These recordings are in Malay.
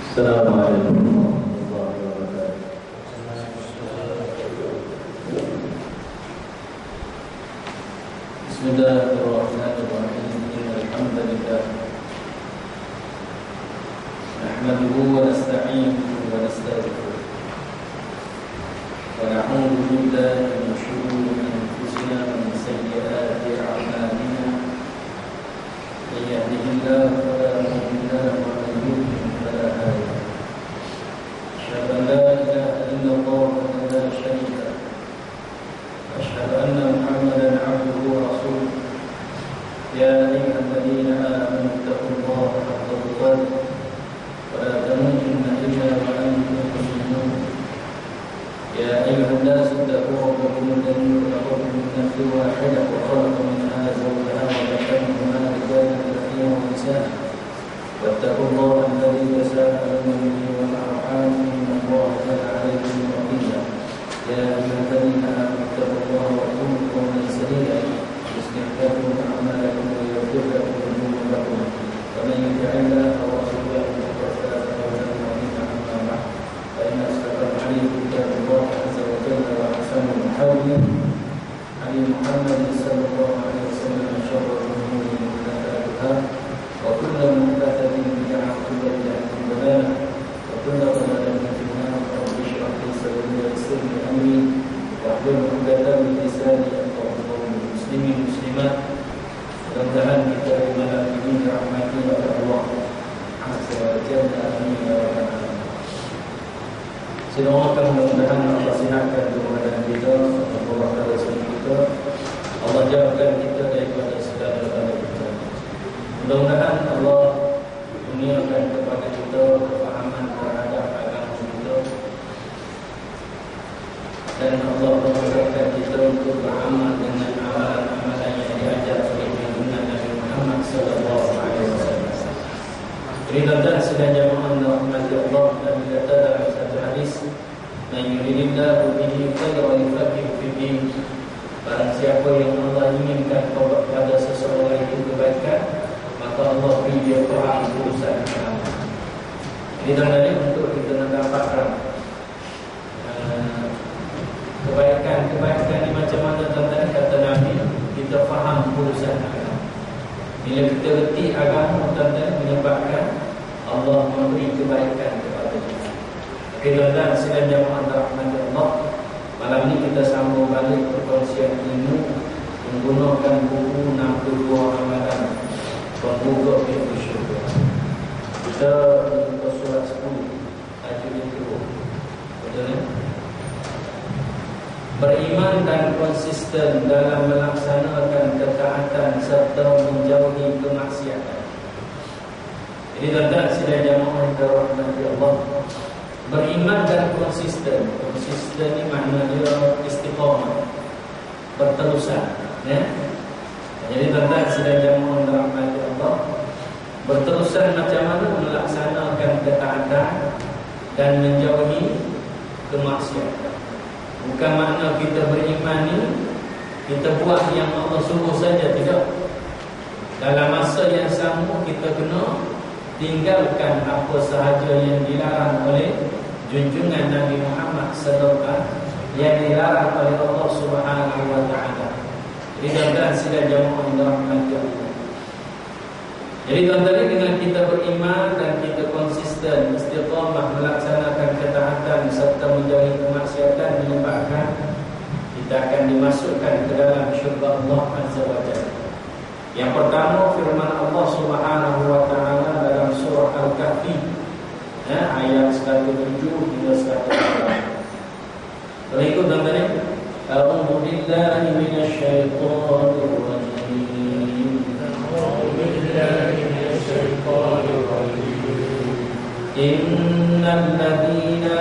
Assalamualaikum warahmatullahi wabarakatuh. Bismillahirrahmanirrahim. Alhamdulillah. Nahmaduhu wa nasta'inuhu wa nastaghfiruh. Wa na'udzu billahi min shururi anfusina wa min sayyiati a'malina. May yahdihillahu fala mudilla lahu wa man yudlil fala hadiya lahu. Asyhadu an la ilaha illallah wa la syarika lahu. Asyhadu anna Muhammadan 'abduhu wa rasuluh. Ya ayyuhalladzina amanu taqullaha haqqa tuqatih wa la tamutunna illa wa antum muslimun. Ya ayyuhan-nasu ittaqu rabbakum alladzi khalaqakum min nafsin wahidah wa khalaqa minha zawjaha wa bassa minhuma rijalan katsiran wa nisaa. Wattaqullaha alladzi tasaaluna bihi wal arham inna Allaha kana 'alaykum raqiba. Ya ayyuhalladzina amanu taqullaha wa qulu qawlan sadida yuslih lakum a'malakum wa yaghfir lakum dhunubakum. Wa man yuti'illaha wa rasulahu faqad faza fawzan 'azima. Amma ba'd, fa inna asdaqal hadits kitabullah azza wa jalla wa ahsanul hadi hadi Muhammad sallallahu alaihi wasallam wa syarrul umuri muhdatsatuhha wa kullu muhdatsatin bid'ah wa kullu bid'atin dhalalah wa kullu dhalalatin fi an-nar. Rabbi shrah li sadri wa yassir li amri wahlul 'uqdatam min lisani yafqahu qawli. Muslimin muslimat, mudah-mudahan kita malam ini dirahmati oleh Allah azza wa jalla. Amin ya rabbal alamin. Semoga mudah-mudahan Allah sihatkan keberadaan kita, Allah rezeki kita, Allah jauhkan kita daripada segala bala kita. Mudah-mudahan Allah kurniakan kepada kita kefahaman terhadap agama kita, dan Allah memudahkan kita untuk beramal dengan amalan-amalan yang diajar oleh Nabi Muhammad sallallahu alaihi wasallam. Jadi tuan-tuan sekalian jemaah rahmati Allah, Nabi kata dalam satu hadis, "Man yuridillahu bihi khairan yufaqihu fid din." Barang siapa yang Allah inginkan kepada seseorang itu kebaikan, maka Allah beri dia faham urusan agama. Jadi tuan-tuan, untuk kita mendapatkan kebaikan ni macam mana tuan-tuan, kata Nabi, kita faham urusan agama. Bila kita reti agama, tuan-tuan, menyebabkan Allah memberi kebaikan kepada kita. Okey tuan-tuan sekalian jemaah rahmat Allah, malam ni kita sambung balik perkongsian ilmu menggunakan buku 62 amalan pembuka pintu syurga. Kita buka surah 10 ayat 20. Betul ya? Beriman dan konsisten dalam melaksanakan ketaatan serta menjauhi kemaksiatan. Jadi tuan-tuan sidang jamaah yang dirahmati Allah, beriman dan konsisten. Konsisten ni maknanya istiqamah, berterusan, ya. Jadi tuan-tuan sidang jamaah yang dirahmati Allah, berterusan macam mana melaksanakan ketaatan dan menjauhi kemaksiatan. Bukan makna kita beriman ni kita buat yang Allah suruh saja, tidak. Dalam masa yang sama kita kena tinggalkan apa sahaja yang dilarang oleh junjungan Nabi Muhammad sallallahu alaihi wasallam, yang dilarang oleh Allah Subhanahu wa taala. Jadi tuan-tuan sidang jemaah yang dirahmati Allah, jadi tuan-tuan, dengan kita beriman dan kita konsisten istiqamah melaksanakan ketaatan serta menjauhi kemaksiatan, menyebabkan kita akan dimasukkan ke dalam syurga Allah azza wa jalla. Yang pertama, firman Allah Subhanahu wa taala dalam surah Al-Kahfi, ayat 107 hingga 108. Berikut tuan-tuan, a'udzu billahi minasyaitonir rajim. A'udzu billahi minasyaitonir rajim. Innal ladzina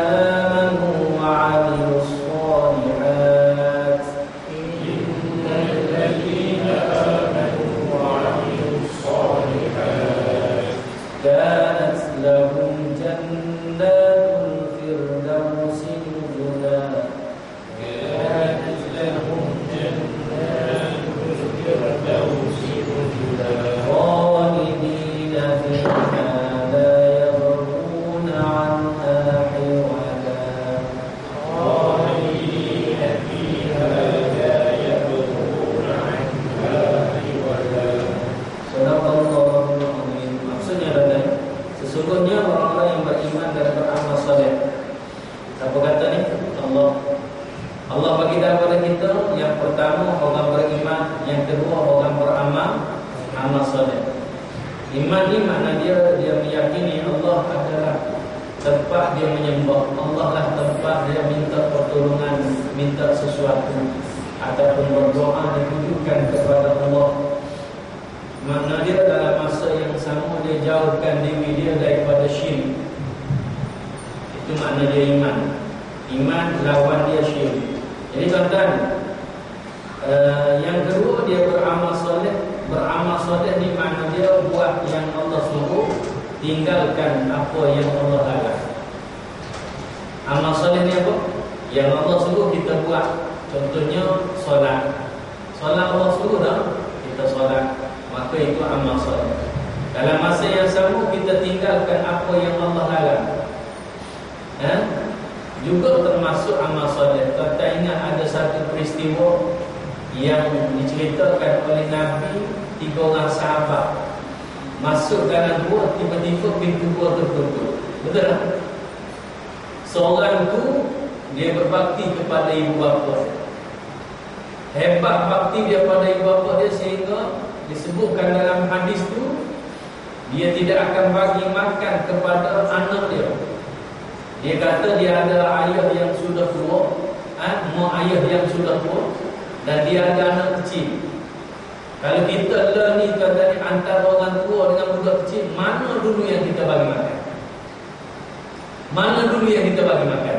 amanu wa 'amilus shalihat, innal ladzina amanu wa 'amilus shalihat kanat lahum jannatul firdausi nuzula. Kanat lahum jannatul orang amal soleh. Iman ni makna dia meyakini Allah adalah tempat dia menyembah, Allah lah tempat dia minta pertolongan, minta sesuatu ataupun berdoa ditujukan kepada Allah. Makna dia dalam masa yang sama dia jauhkan diri dia daripada syirik. Itu makna dia iman. Iman lawan dia syirik. Jadi tuan-tuan, yang kedua dia beramal soleh. Beramal soleh ni makna dia buat yang Allah suruh, tinggalkan apa yang Allah larang. Amal soleh ni apa? Yang Allah suruh kita buat. Contohnya solat. Solat Allah suruh dah, kita solat, maka itu amal soleh. Dalam masa yang sama kita tinggalkan apa yang Allah larang. Juga termasuk amal soleh. Kita ingat ada satu peristiwa yang diceritakan oleh Nabi, 3 orang sahabat masuk dalam gua, tiba-tiba pintu gua tertutup. Betul tak? Seorang tu dia berbakti kepada ibu bapa. Hebat bakti dia pada ibu bapa dia sehingga disebutkan dalam hadis tu dia tidak akan bagi makan kepada anak dia. Dia kata dia ada ayah yang sudah tua, mak ayah yang sudah tua, dan dia ada anak kecil. Kalau kita ni kata antara orang tua dengan budak kecil, mana dulu yang kita bagi makan? Mana dulu yang kita bagi makan?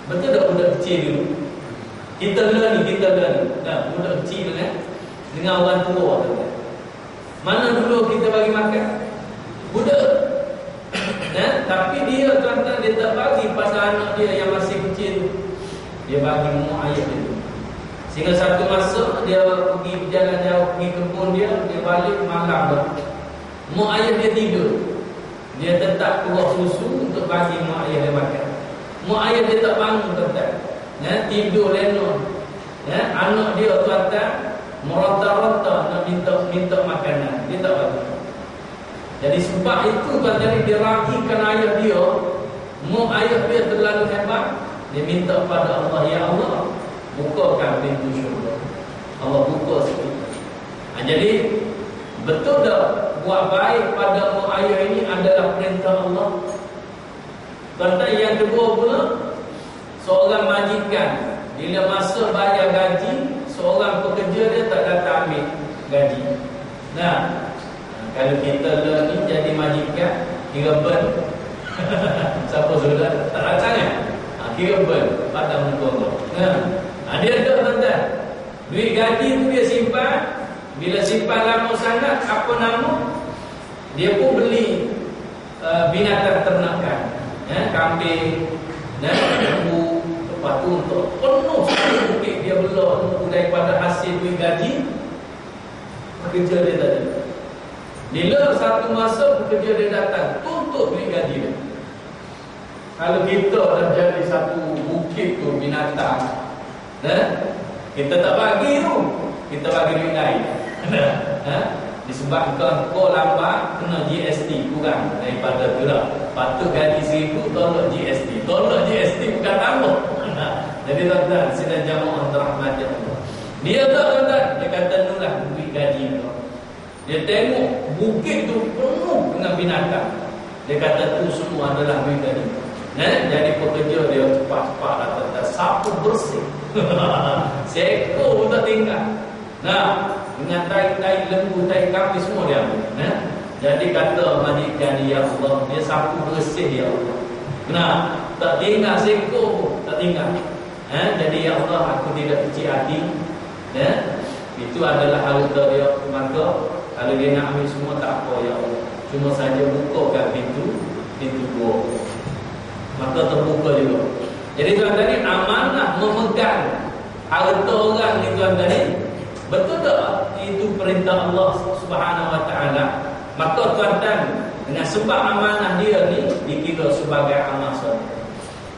Betul tak budak kecil dulu? Kita ni. Nah, budak kecil dengan orang tua tu. Mana dulu kita bagi makan? Budak. Tapi dia tuan-tuan, dia tak bagi pada anak dia yang masih kecil. Dia bagi mak ayah dia. Sehingga satu masa dia pergi berjalan jauh, pergi kebun dia balik malam. Mak ayah dia tidur. Dia tetap keluar susu untuk bagi mak ayah dia makan. Mak ayah dia tak bangun tuan-tuan. Tidur lena. Anak dia tuan-tuan meronta-ronta nak minta makanan. Dia tak bagi. Jadi sebab itu tuan-tuan, dia ragikan ayah dia. Mak ayah dia terlalu hebat. Dia minta pada Allah, ya Allah, bukakan pintu syurga. Allah buka sikit. Jadi betul tak buat baik pada mak ayah ini adalah perintah Allah? Tuan-tuan, yang kedua pula, seorang majikan bila masa bayar gaji, seorang pekerja dia tak datang ambil gaji. Kalau kita ni jadi majikan, kira ben. Siapa sudah tak datang kan? Kira ben pada muka Allah. Dia ada tuan-tuan, duit gaji tu dia simpan. Bila simpan lama sangat, apa nama? Dia pun beli binatang ternakan, kambing, lembu. Lepas tu untuk penuh sekali bukit dia bela daripada hasil duit gaji pekerja dia tadi. Bila satu masa pekerja dia datang tuntut duit gaji dia. Kalau kita dah jadi satu bukit tu binatang, kita tak bagi tu, kita bagi duit lain. Disebabkan kau lambat, kena GST kurang daripada tu lah. Patut gaji 1,000, tolak GST. Tolak GST bukan tambah. Jadi tuan-tuan, sidang jamaah terahmati Allah, dia tak tuan-tuan, dia kata nulah duit gaji tu. Dia tengok bukit tu penuh dengan binatang. Dia kata tu semua adalah duit gaji. Jadi pekerja dia cepat-cepat lah tuan-tuan, sapu bersih. Seekor pun tak tinggal. Dengan tai lembu, tai kambing semua dia ambil. Jadi kata majikan dia, ya Allah, dia sapu bersih ya Allah. Tak tinggal seekor pun, tak tinggal. Jadi ya Allah, aku tidak kecil hati. Itu adalah harta dia. Maka kalau dia nak ambil semua tak apa ya Allah, cuma saja bukakan pintu gua. Maka terbuka juga. Jadi tuan-tuan, amanah memegang harta orang ni tuan-tuan, betul tak itu perintah Allah Subhanahu Wa Taala? Maka tuan-tuan, dengan sebab amanah dia ni dikira sebagai amal soleh.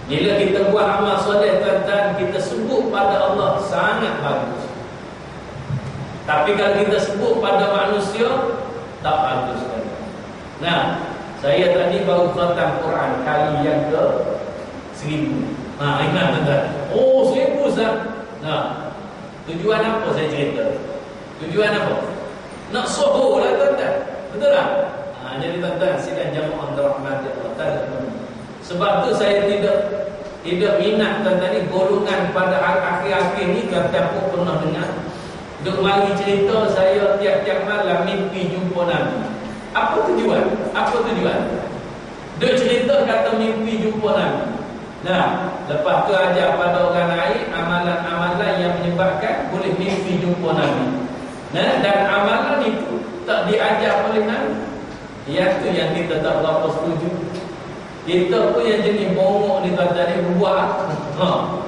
Bila kita buat amal soleh tuan-tuan, kita sebut pada Allah, sangat bagus. Tapi kalau kita sebut pada manusia, tak bagus tuan-tuan. Saya tadi baru khatam Quran kali yang ke 1000. Ingat tuan-tuan? 1000 Ustaz. Tujuan apa saya cerita? Tujuan apa? Nak soho lah tuan-tuan. Betul tak? Jadi tuan-tuan, sidang jamaah dirahmati Allah Taala. Sebab tu saya tidak minat tuan-tuan ni golongan pada akhir-akhir ni. Tuan-tuan pun pernah dengar duk mari cerita saya tiap-tiap malam mimpi jumpa Nabi. Apa tujuan? Duk cerita kata mimpi jumpa Nabi. Nah, lepas tu ajar pada orang lain amalan-amalan yang menyebabkan boleh mimpi jumpa Nabi. Nah, dan amalan itu tak diajar oleh Nabi. Yang tu yang kita tak berapa setuju. Kita pun yang jenis bongok ni tadi buat.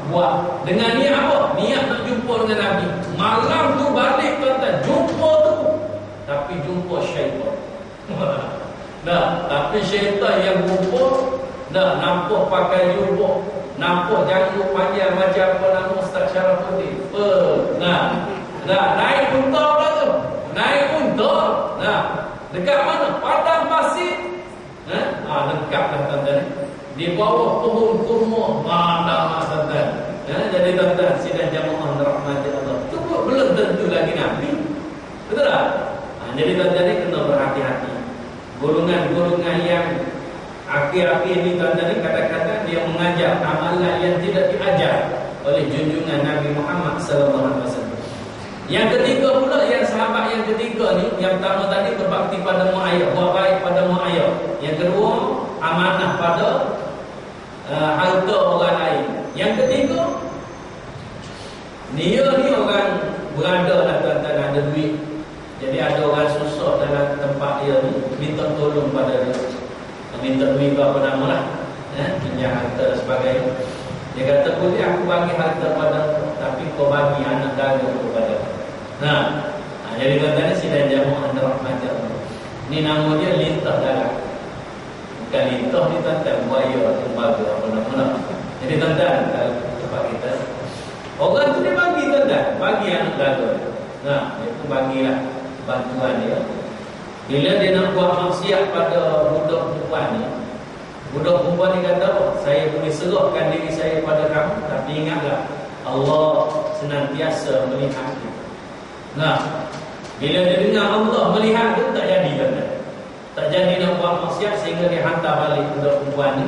Buat. Dengan niat apa? Niat nak jumpa dengan Nabi. Malam tu balik tuan-tuan, jumpa tu. Tapi jumpa syaitan. Nah, tapi syaitan yang jumpa, nah, nampak pakai jubah, nampak janggut panjang macam apa nama Ustaz Syarafuddin. Nah, naik unta apa tu? Naik unta. Nah, dekat mana? Padang pasir. Dekatlah tuan-tuan. Di bawah pohon kurma. Mana tuan-tuan. Jadi tuan-tuan, sidang jamaah dirahmati Allah. Itu belum tentu lagi Nabi. Betul tak? Jadi tuan-tuan ni kena berhati-hati. Golongan-golongan yang akhir-akhir ni tuan-tuan ni kadang-kadang dia mengajar amalan yang tidak diajar oleh junjungan Nabi Muhammad sallallahu alaihi wasallam. Yang ketiga pula, yang sahabat yang ketiga ni, yang pertama tadi berbakti pada mak ayah, buat baik pada mak ayah. Yang kedua, amanah pada harta orang lain. Yang ketiga, dia ni orang berada lah tuan-tuan, ada duit. Jadi ada orang susah dalam tempat dia ni, minta tolong pada dia. Minta duit apa nama lah, pinjam harta dan sebagainya. Dia kata, boleh aku bagi harta pada, tapi kau bagi anak dada kepada. Jadi tuan-tuan ni sidang jamaah dirahmati Allah. Ni nama dia lintah darah. Bukan lintah ni tuan-tuan, buaya, tembaga, apa nama. Jadi tuan-tuan, tempat kita, orang tu dia bagi tuan-tuan, bagi anak dada. Dia pun bagilah bantuan dia. Bila dia nak buat maksiat pada budak perempuan ni, budak perempuan ni kata, saya boleh serahkan diri saya pada kamu, tapi ingatlah Allah senantiasa melihat kita. Bila dia dengar Allah melihat tu, tak jadi tuan-tuan. Tak jadi nak buat maksiat sehingga dia hantar balik budak perempuan ni.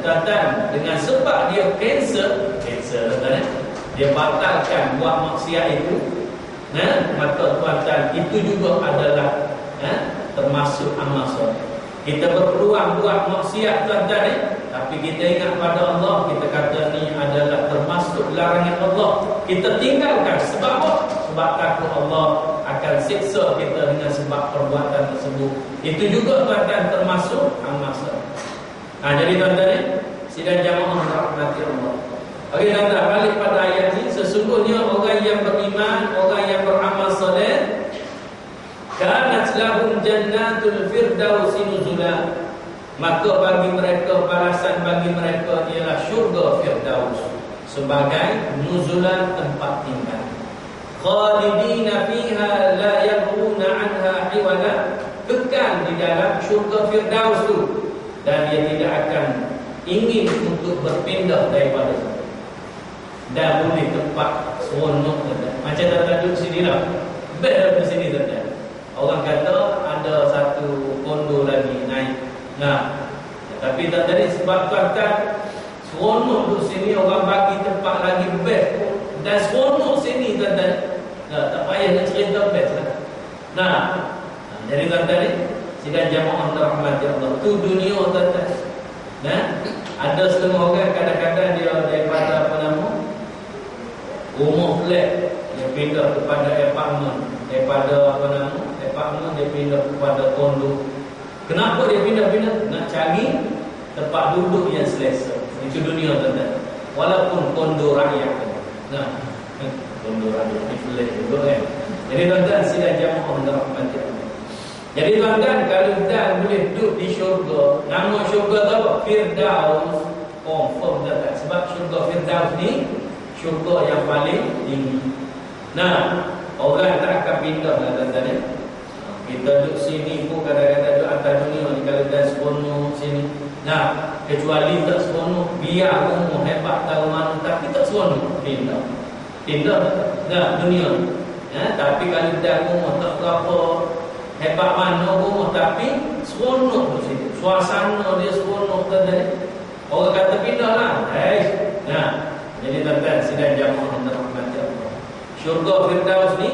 Tuan-tuan, dengan sebab dia cancel tuan-tuan, dia batalkan buat maksiat itu. Maka tuan-tuan, itu juga adalah termasuk amal soleh. Kita berpeluang buat maksiat tuan-tuan tapi kita ingat pada Allah, kita kata ni adalah termasuk larangan Allah, kita tinggalkan. Sebab apa? Sebab takut Allah akan siksa kita dengan sebab perbuatan tersebut. Itu juga tuan-tuan termasuk amal soleh. Jadi tuan-tuan sidang jamaah dirahmati Allah. Okey tuan-tuan, balik pada ayat ni. Sesungguhnya orang yang beriman, orang yang beramal soleh, kanat lahum jannatul firdausi nuzula, maka bagi mereka, balasan bagi mereka ialah syurga firdaus sebagai nuzulan, tempat tinggal. Khalidina fiha la yabghuna anha hiwala, kekal di dalam syurga firdaus tu, dan dia tidak akan ingin untuk berpindah daripada itu. Dan boleh tempat seronok macam tak duduk sini lah, best di sini tuan-tuan. Orang kata ada satu kondo lagi naik. Tapi tak tadi sebab tuan-tuan seronok duduk sini, orang bagi tempat lagi best. Dan seronok sini tuan-tuan. Tak payah nak cerita best lah. Jadi tuan-tuan ni sidang jamaah dirahmati Allah, tu dunia tuan-tuan. Ada setengah orang kadang-kadang dia daripada apa nama, rumah flat, dia pindah kepada apartment. Daripada apa nama, apartment dia pindah kepada kondo. Kenapa dia pindah-pindah? Nak cari tempat duduk yang selesa. Itu dunia tuan-tuan. Walaupun kondo rakyat. Kondo rakyat ni flat juga kan. Jadi tuan-tuan sidang jamaah dirahmati Allah. Jadi tuan-tuan, kalau kita boleh duduk di syurga, nama syurga tu apa? Firdaus. Confirm tuan-tuan. Sebab syurga Firdaus ni syurga yang paling tinggi. Orang tak akan pindah lah tuan-tuan. Kita duduk sini pun kadang-kadang duduk atas dunia ni, kalau dah seronok sini. Kecuali tak seronok, biar rumah hebat tahu mana, tapi tak seronok, pindah. Dunia. Tapi kalau dah rumah tak berapa hebat mana rumah, tapi seronok tu situ. Suasana dia seronok tadi. Orang kata pindah lah. Jadi tuan-tuan sidang jamaah yang dirahmati Allah. Syurga Firdaus ni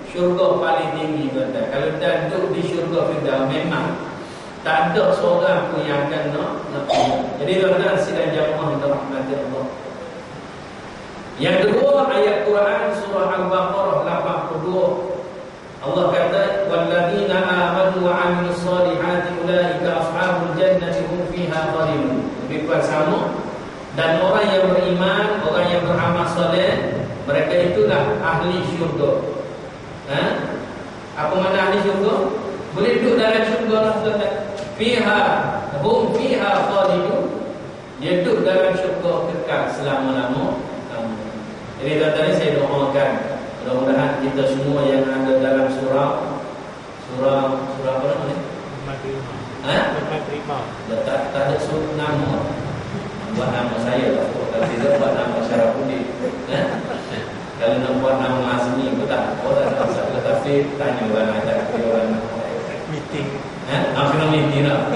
syurga paling tinggi tuan-tuan. Kalau dah duduk di syurga Firdaus, memang tak ada seorang pun yang akan nak pindah. Jadi tuan-tuan sidang jamaah yang dirahmati Allah. Yang kedua, ayat Quran surah Al-Baqarah 82. Allah kata, "Walladzina amanu wa 'amilus solihati ulaika ashabul jannati hum fiha khalidun." Lebih kurang sama. Dan orang yang beriman, orang yang beramal soleh, mereka itulah ahli syurga. Apa makna ahli syurga? Boleh duduk dalam syurga lah tuan-tuan. Fiha hum fiha khalidun. Dia duduk dalam syurga kekal selama-lamanya. Jadi tuan-tuan saya doakan mudah-mudahan kita semua yang ada dalam surah apa nama ni? Tak ada surah nama. Buat nama saya lah. Kalau tidak buat nama Syarafuddin. Kalau nak buat nama Azmi pun tak. Tak masalah. Tapi tanya orang ada orang meeting. Kena meeting lah.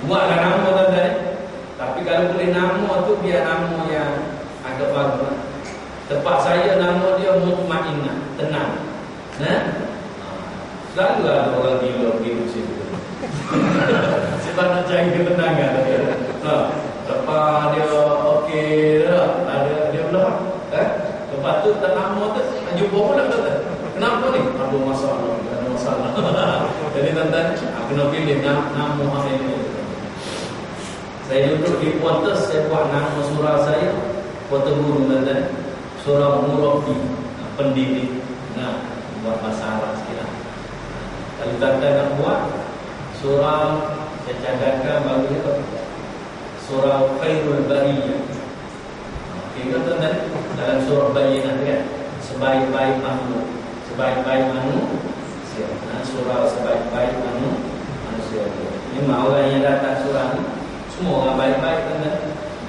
Buatlah nama tuan-tuan. Tapi kalau boleh nama tu biar nama yang agak bagus. Tempat saya nama dia Mutmainnah, tenang. Selalu ada orang gila pergi situ. Sebab nak cari ketenangan. Tempat dia okey dah. Ada dia belum. Tempat tu tak nama tu jumpa pula kata. Kenapa ni? Ada masalah. Jadi tuan-tuan kena pilih nama orang ini. Saya duduk di Pontus, saya buat nama surah saya Kota Guru tuan-tuan. Surah Murabi, pendidik. Buat bahasa Arab sikit lah. Kalau tuan-tuan nak buat surah, saya cadangkan baru ni surah Khairul Bariyah. Okey kan tuan-tuan? Dalam surah Bayyinah kan, sebaik-baik makhluk, sebaik-baik manusia. Surah sebaik-baik manusia. Memang orang yang datang surah ni semua orang baik-baik tuan-tuan.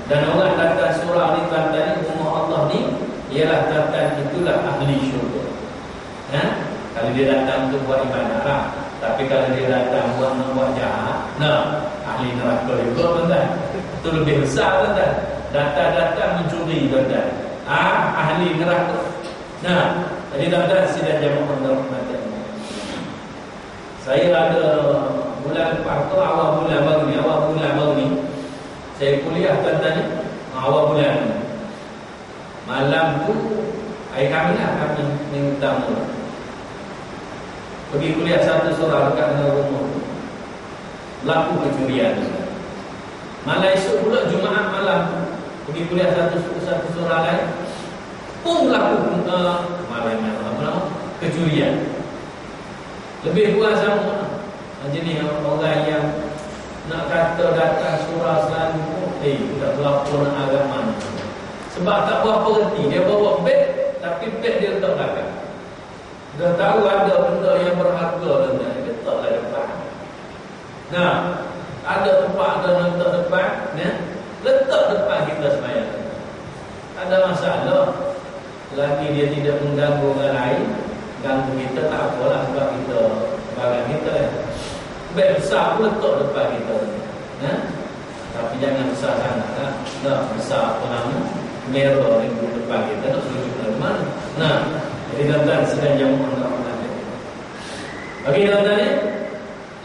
Dan orang datang surah ni tuan-tuan, umur Allah ni ialah tuan-tuan itulah ahli syurga. Kalau dia datang tu buat ibadah lah. Tapi kalau dia datang buat jahat, ahli neraka juga tuan-tuan. Itu lebih besar tuan-tuan. Datang mencuri tuan-tuan. Ahli neraka. Jadi tuan-tuan sidang jamaah dirahmati. Saya ada bulan lepas tu awal bulan baru ni saya kuliah tuan-tuan ni. Awal bulan ni malam tu air kami minggu tamu pergi kuliah satu surah dekat dengan rumah tu. Berlaku kecurian. Malam esok pula Jumaat malam pergi kuliah satu surah lain pun berlaku kecurian. Lebih kurang sama. Jadi orang yang nak kata datang surah selalu tak berapa nak agama ni. Sebab tak berapa reti. Dia bawa beg, tapi beg dia letak belakang. Dah tahu ada benda yang berharga dan dia letaklah depan. Ada tempat ada nak letak depan, letak depan kita sembahyang. Ada masalah. Lagi dia tidak mengganggu orang lain, ganggu kita tak apalah sebab kita barang kita. Beg besar pun letak depan kita. Tapi jangan besar sangat. Besar apa nama? Merah di depan kita nak sujud ke mana? Jadi tuan-tuan sedang jamaah rahmatullah. Okey tuan-tuan,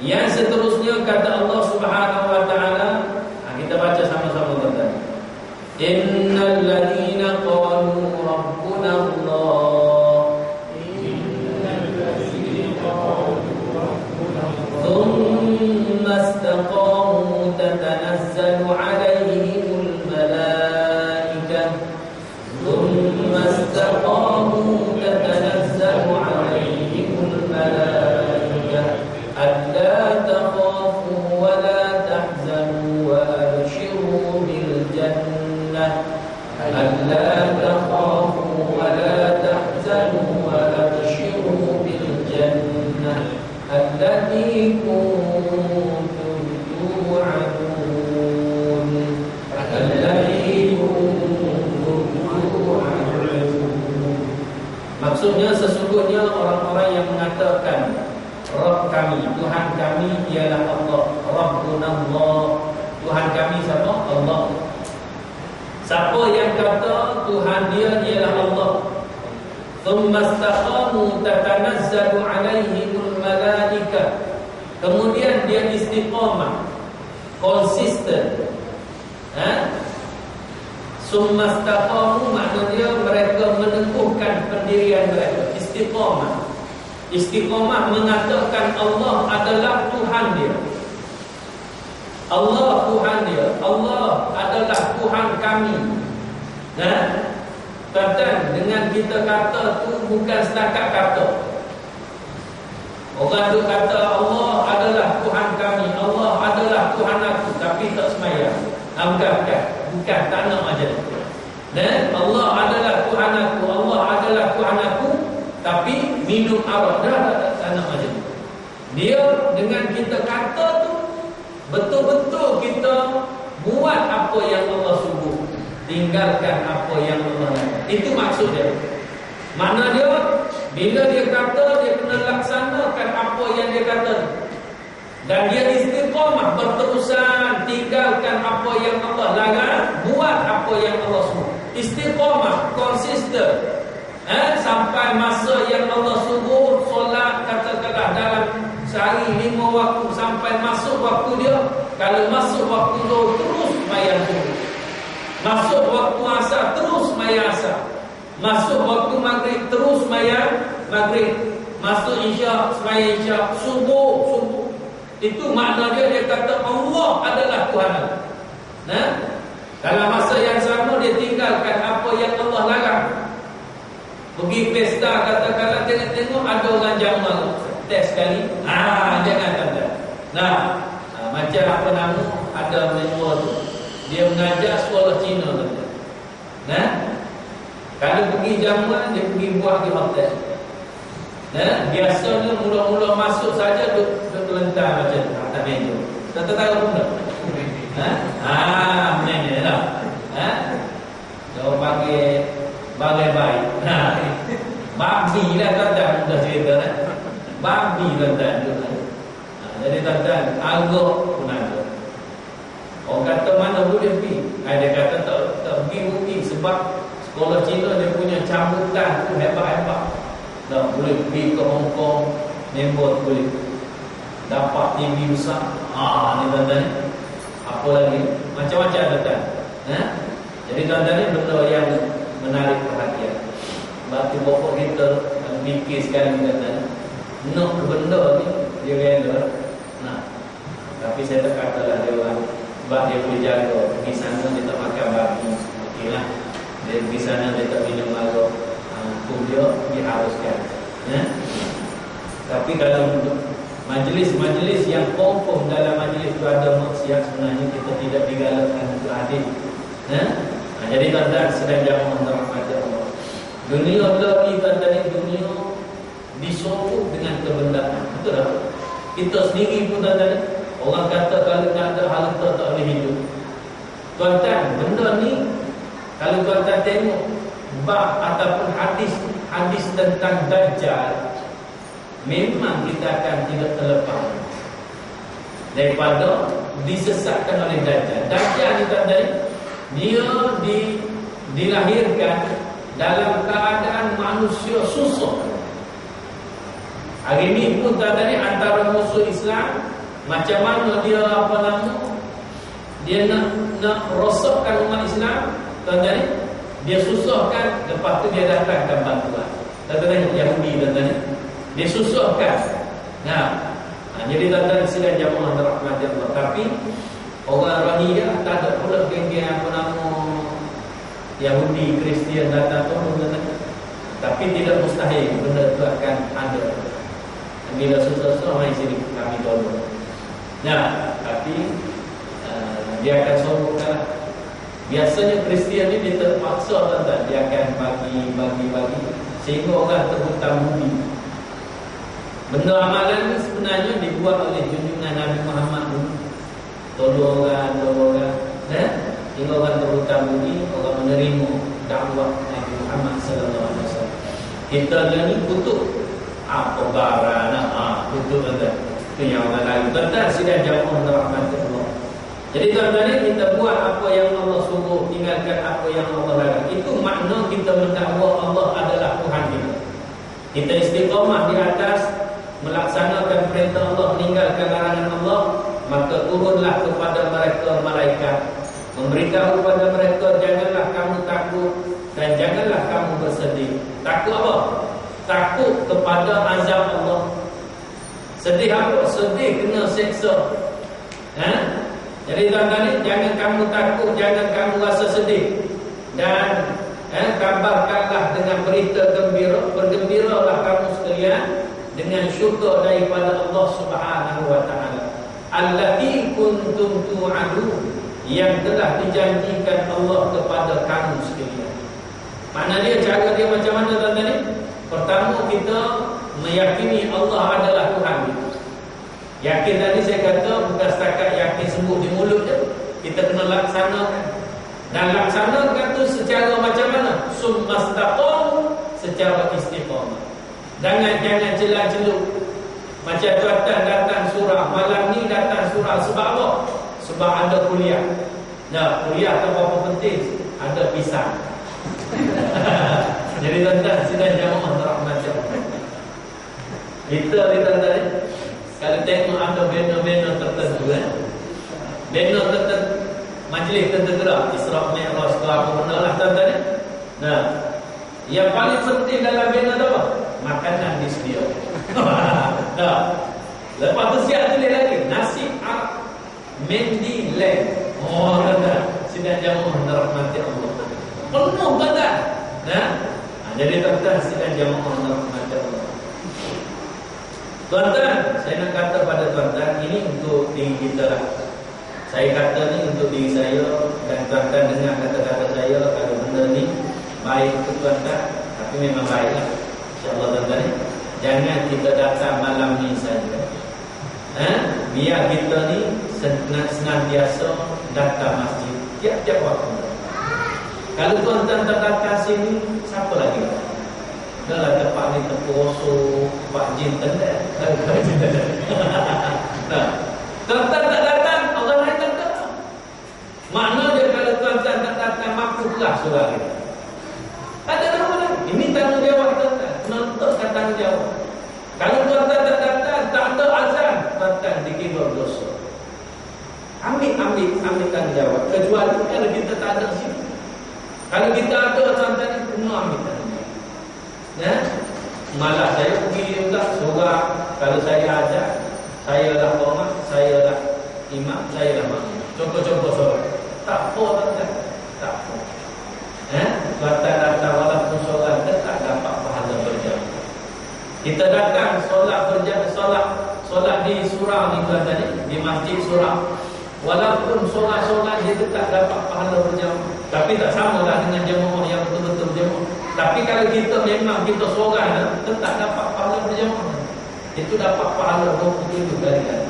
yang seterusnya kata Allah Subhanahu wa taala, kita baca sama-sama tuan-tuan. Innal ladzina qalu rabbuna Allah, innal ladzina qalu rabbuna Allah, thumma istaqamu tatanazzalu 'alaihimul استقاموا تتنزل عليهم الملائكة ألا تخافوا ولا تحزنوا وأبشروا بالجنة ألا تخافوا ولا تحزنوا وأبشروا بالجنة التي كنتم توعدون Maksudnya sesungguhnya sesungguhnya orang-orang yang mengatakan Rabb kami, Tuhan kami ialah Allah. Rabbuna Allah. Tuhan kami siapa? Allah. Siapa yang kata Tuhan dia ialah Allah, thumma istaqamu tatanazzalu alaihimul malaikah, kemudian dia istiqamah, konsisten, thumma istaqamu maknanya mereka meneguhkan pendirian mereka. Istiqamah, istiqamah mengatakan Allah adalah Tuhan dia, Allah Tuhan dia, Allah adalah Tuhan kami. Tuan-tuan, dengan kita kata tu bukan setakat kata. Orang tu kata Allah adalah Tuhan kami, Allah adalah Tuhan aku, tapi tak sembahyang. Bukan, tak nak macam tu. Allah adalah Tuhan aku, Allah adalah Tuhan aku, tapi minum arak, tak nak macam tu. Dia dengan kita kata tu betul-betul kita buat apa yang Allah suruh, tinggalkan apa yang Allah larang. Itu maksud dia. Makna dia, bila dia kata, dia kena laksanakan apa yang dia kata. Dan dia istiqamah, berterusan, tinggalkan apa yang Allah larang, buat apa yang Allah suruh. Istiqamah, konsisten, sampai masa yang Allah suruh. Solat katakanlah dalam sehari 5 waktu, sampai masuk waktu dia. Kalau masuk waktu zuhur, terus sembahyang zuhur. Masuk waktu asar, terus sembahyang asar. Masuk waktu maghrib, terus sembahyang maghrib. Masuk isyak, sembahyang isyak. Subuh. Itu makna dia kata Allah adalah Tuhan. Dalam masa yang sama dia tinggalkan apa yang Allah larang. Pergi pesta katakanlah, tengok ada orang jamal, tes sekali. Jangan kata. Macam apa nama, ada mentor tu, dia mengajar sekolah Cina kata. Kalau pergi jamuan, dia pergi buat di hotel. Biasanya mula-mula masuk saja duduk terlentar macam tu, tak meja. Tak tahu pun tak. Menyanyi lah. Dia bagai baik. Babi lah tuan-tuan, dah cerita lah. Babi tuan-tuan. Jadi tuan-tuan, agak pun ada. Orang kata mana boleh pergi? Dia kata tak pergi sebab sekolah Cina dia punya cabutan tu hebat-hebat. Tak boleh pergi ke Hong Kong, member tu boleh dapat TV besar. Ni tuan-tuan, apa lagi? Macam-macam tuan-tuan. Jadi tuan-tuan ni benda yang menarik perhatian. Batu bapak kita fikir sekali tuan-tuan, nak benda ni dia rela. Tapi saya tak katalah dia orang, sebab dia boleh jaga. Pergi sana dia tak makan babi, okeylah. Dia pergi sana dia tak minum arak, itu dia diharuskan. Tapi kalau untuk majlis-majlis yang confirm dalam majlis itu ada maksiat, sebenarnya kita tidak digalakkan untuk hadir. Jadi tuan-tuan sedang jamaah rahmat Allah. Dunia lagi tuan-tuan, dunia disokong dengan kebenaran. Betul tak? Kita sendiri pun tuan-tuan, orang kata kalau tak ada harta tak boleh hidup. Tuan-tuan, benda ni kalau tuan-tuan tengok bab ataupun hadis tentang Dajjal, memang kita akan tidak terlepas daripada disesatkan oleh Dajjal. Dajjal ni tuan-tuan, dia dilahirkan dalam keadaan manusia susah. Hari ni pun tuan-tuan ni antara musuh Islam, macam mana dia dia nak rosakkan umat Islam, tuan-tuan ni, dia susahkan, lepas tu dia datangkan bantuan. Tuan-tuan ni Yahudi tuan-tuan ni, dia susahkan. Jadi tuan-tuan sedang jamaah rahmat Allah. Tapi orang Rahiyah tak ada pula geng-geng Yahudi, Kristian datang tolong. Tapi tidak mustahil benda itu akan ada. Bila susah-susah, mari sini kami tolong. Tapi dia akan sombongkan. Biasanya Kristian ni dia terpaksa tuan-tuan, dia akan bagi sehingga orang terhutang budi. Benda amalan ni sebenarnya dibuat oleh junjungan Nabi Muhammad dulu. Tolong orang, sehingga orang terhutang budi, orang menerima dakwah Nabi Muhammad sallallahu alaihi wasallam. Kita ni kutuk apa barang kutuk tuan-tuan. Itu yang orang lain. Tuan-tuan sidang jamaah rahmat Allah. Jadi tuan-tuan ni kita buat apa yang Allah suruh, tinggalkan apa yang Allah larang. Itu makna kita mendakwa Allah adalah Tuhan kita. Kita istiqamah di atas melaksanakan perintah Allah, meninggalkan larangan Allah, maka turunlah kepada mereka malaikat, memberitahu kepada mereka, janganlah kamu takut dan janganlah kamu bersedih. Takut apa? Takut kepada azab Allah. Sedih apa? Sedih kena seksa. Jadi tuan-tuan, jangan kamu takut, jangan kamu rasa sedih. Dan kabarkanlah dengan berita gembira, bergembiralah kamu sekalian dengan syukur daripada Allah Subhanahu wa taala. Allati kuntum tu'adun, yang telah dijanjikan Allah kepada kamu sekalian. Makna dia, cara dia macam mana tuan-tuan ni? Pertama, kita meyakini Allah adalah Tuhan kita. Yakin tadi saya kata bukan setakat yakin sebut di mulut je, kita kena laksanakan. Dan laksanakan tu secara macam mana? Summastaqam, secara istiqamah. Jangan celah-celup. Macam tuan-tuan datang surah malam ni, datang surah sebab apa? Sebab ada kuliah. Nah, kuliah tak apa penting, ada pisang. Jadi tuan-tuan sidang jamaah rahmat Allah. Kita tuan-tuan, kalau tengok ada benda-benda tertentu, benda tertentu, majlis tertentu lah, Isra' Mi'raj ke apa benda lah tuan-tuan. Nah, yang paling penting dalam benda tu apa? Makanan disediakan. Nah, lepas tu siap tulis lagi nasi mendi leg. Oh, tuan-tuan, sidang jamaah rahmati Allah. Penuh badan. Nah, jadi tuan-tuan sidang jamaah rahmati Allah. Tuan-tuan, saya nak kata pada tuan-tuan, ini untuk diri kita lah. Saya kata ni untuk diri saya, dan tuan-tuan dengar kata-kata saya. Kalau benda ni baik untuk tuan-tuan, tapi memang baiklah, insya-Allah tuan-tuan. Jangan kita datang malam ni saja. Biar kita ni senantiasa datang masjid tiap-tiap waktu. Kalau tuan-tuan tak datang sini, siapa lagi? Dalam tempat ni terposo, Pak Jin tendang. Nah, tuan-tuan tak datang, orang lain tak datang. Maknanya kalau tuan-tuan tak datang, makruhlah surah kita. Ada nama lain. Ini tanggungjawab tuan-tuan. Penonton kan tanggungjawab. Kalau tuan-tuan tak datang, tak ada azan, tuan-tuan dikira dosa. Ambil tanggungjawab. Kecuali kalau kita tak ada sini. Kalau kita ada, tuan-tuan kena ambil tanggungjawab. Malah saya pergi juga surah. Kalau saya ajak, saya lah qamah, saya lah imam, saya lah makmum. Contoh-contoh surah. Tak apa tuan-tuan. Tak apa. Tuan-tuan datang walaupun solat tak dapat pahala berjamaah. Kita datang solat di surah ni tuan-tuan, di masjid surah. Walaupun solat dia tak dapat pahala berjamaah. Tapi tak samalah dengan jemaah yang betul-betul berjamaah. Tapi kalau kita memang kita seorang, tetap dapat pahala berjamaah. Itu dapat pahala 27 kali.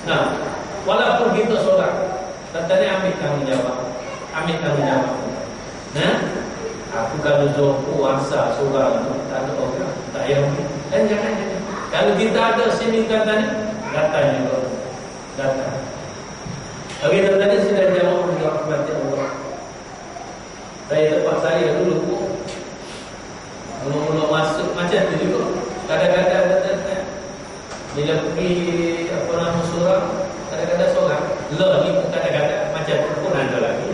Nah, walaupun kita seorang, tetap ambil tanggungjawab. Aku kalau puasa seorang tu tak ada orang, tak payah ambil. Dan jangan. Kalau kita ada sini katanya, datang juga. Datang. Okey, tuan-tuan, sudah jamaah rahmati Allah. Saya tempat saya dulu pun mula-mula masuk macam tu juga. Kadang-kadang kata bila pergi surah, kadang-kadang seorang. Ni pun kadang-kadang macam tu pun ada lagi.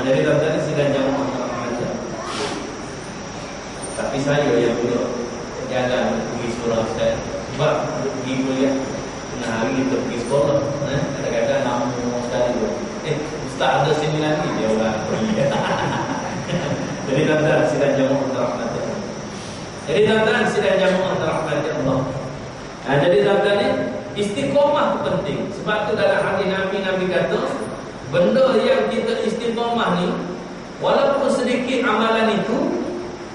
Jadi tuan-tuan sidang jamaah macam. Tapi saya yang dulu jalan pergi surah saya. Sebab pergi kuliah, hari kita pergi sekolah. Kadang-kadang lama sekali tu. Ustaz ada sini lagi, dia orang pergi. Jadi tuan-tuan sidang jamaah rahmat Allah. Jadi tuan-tuan sidang jamaah rahmat Allah. Jadi tuan-tuan ni istiqamah tu penting. Sebab tu dalam hadis Nabi kata, benda yang kita istiqamah ni, walaupun sedikit amalan itu,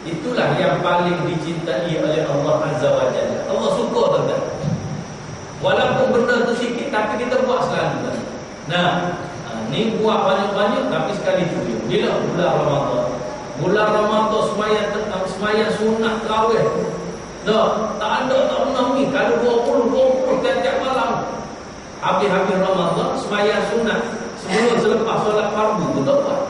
itulah yang paling dicintai oleh Allah Azza wa Jalla. Allah suka tuan-tuan. Walaupun benda tu sikit, tapi kita buat selalu. Ni buat banyak-banyak, tapi sekali tu. Bila bulan Ramadan sembahyang semayang sunat tarawih. Tak ada, tak pernah ni. Kalau 20 tiap-tiap malam. Habis-habis Ramadan semayang sunat sebelum selepas solat fardu pun tak buat.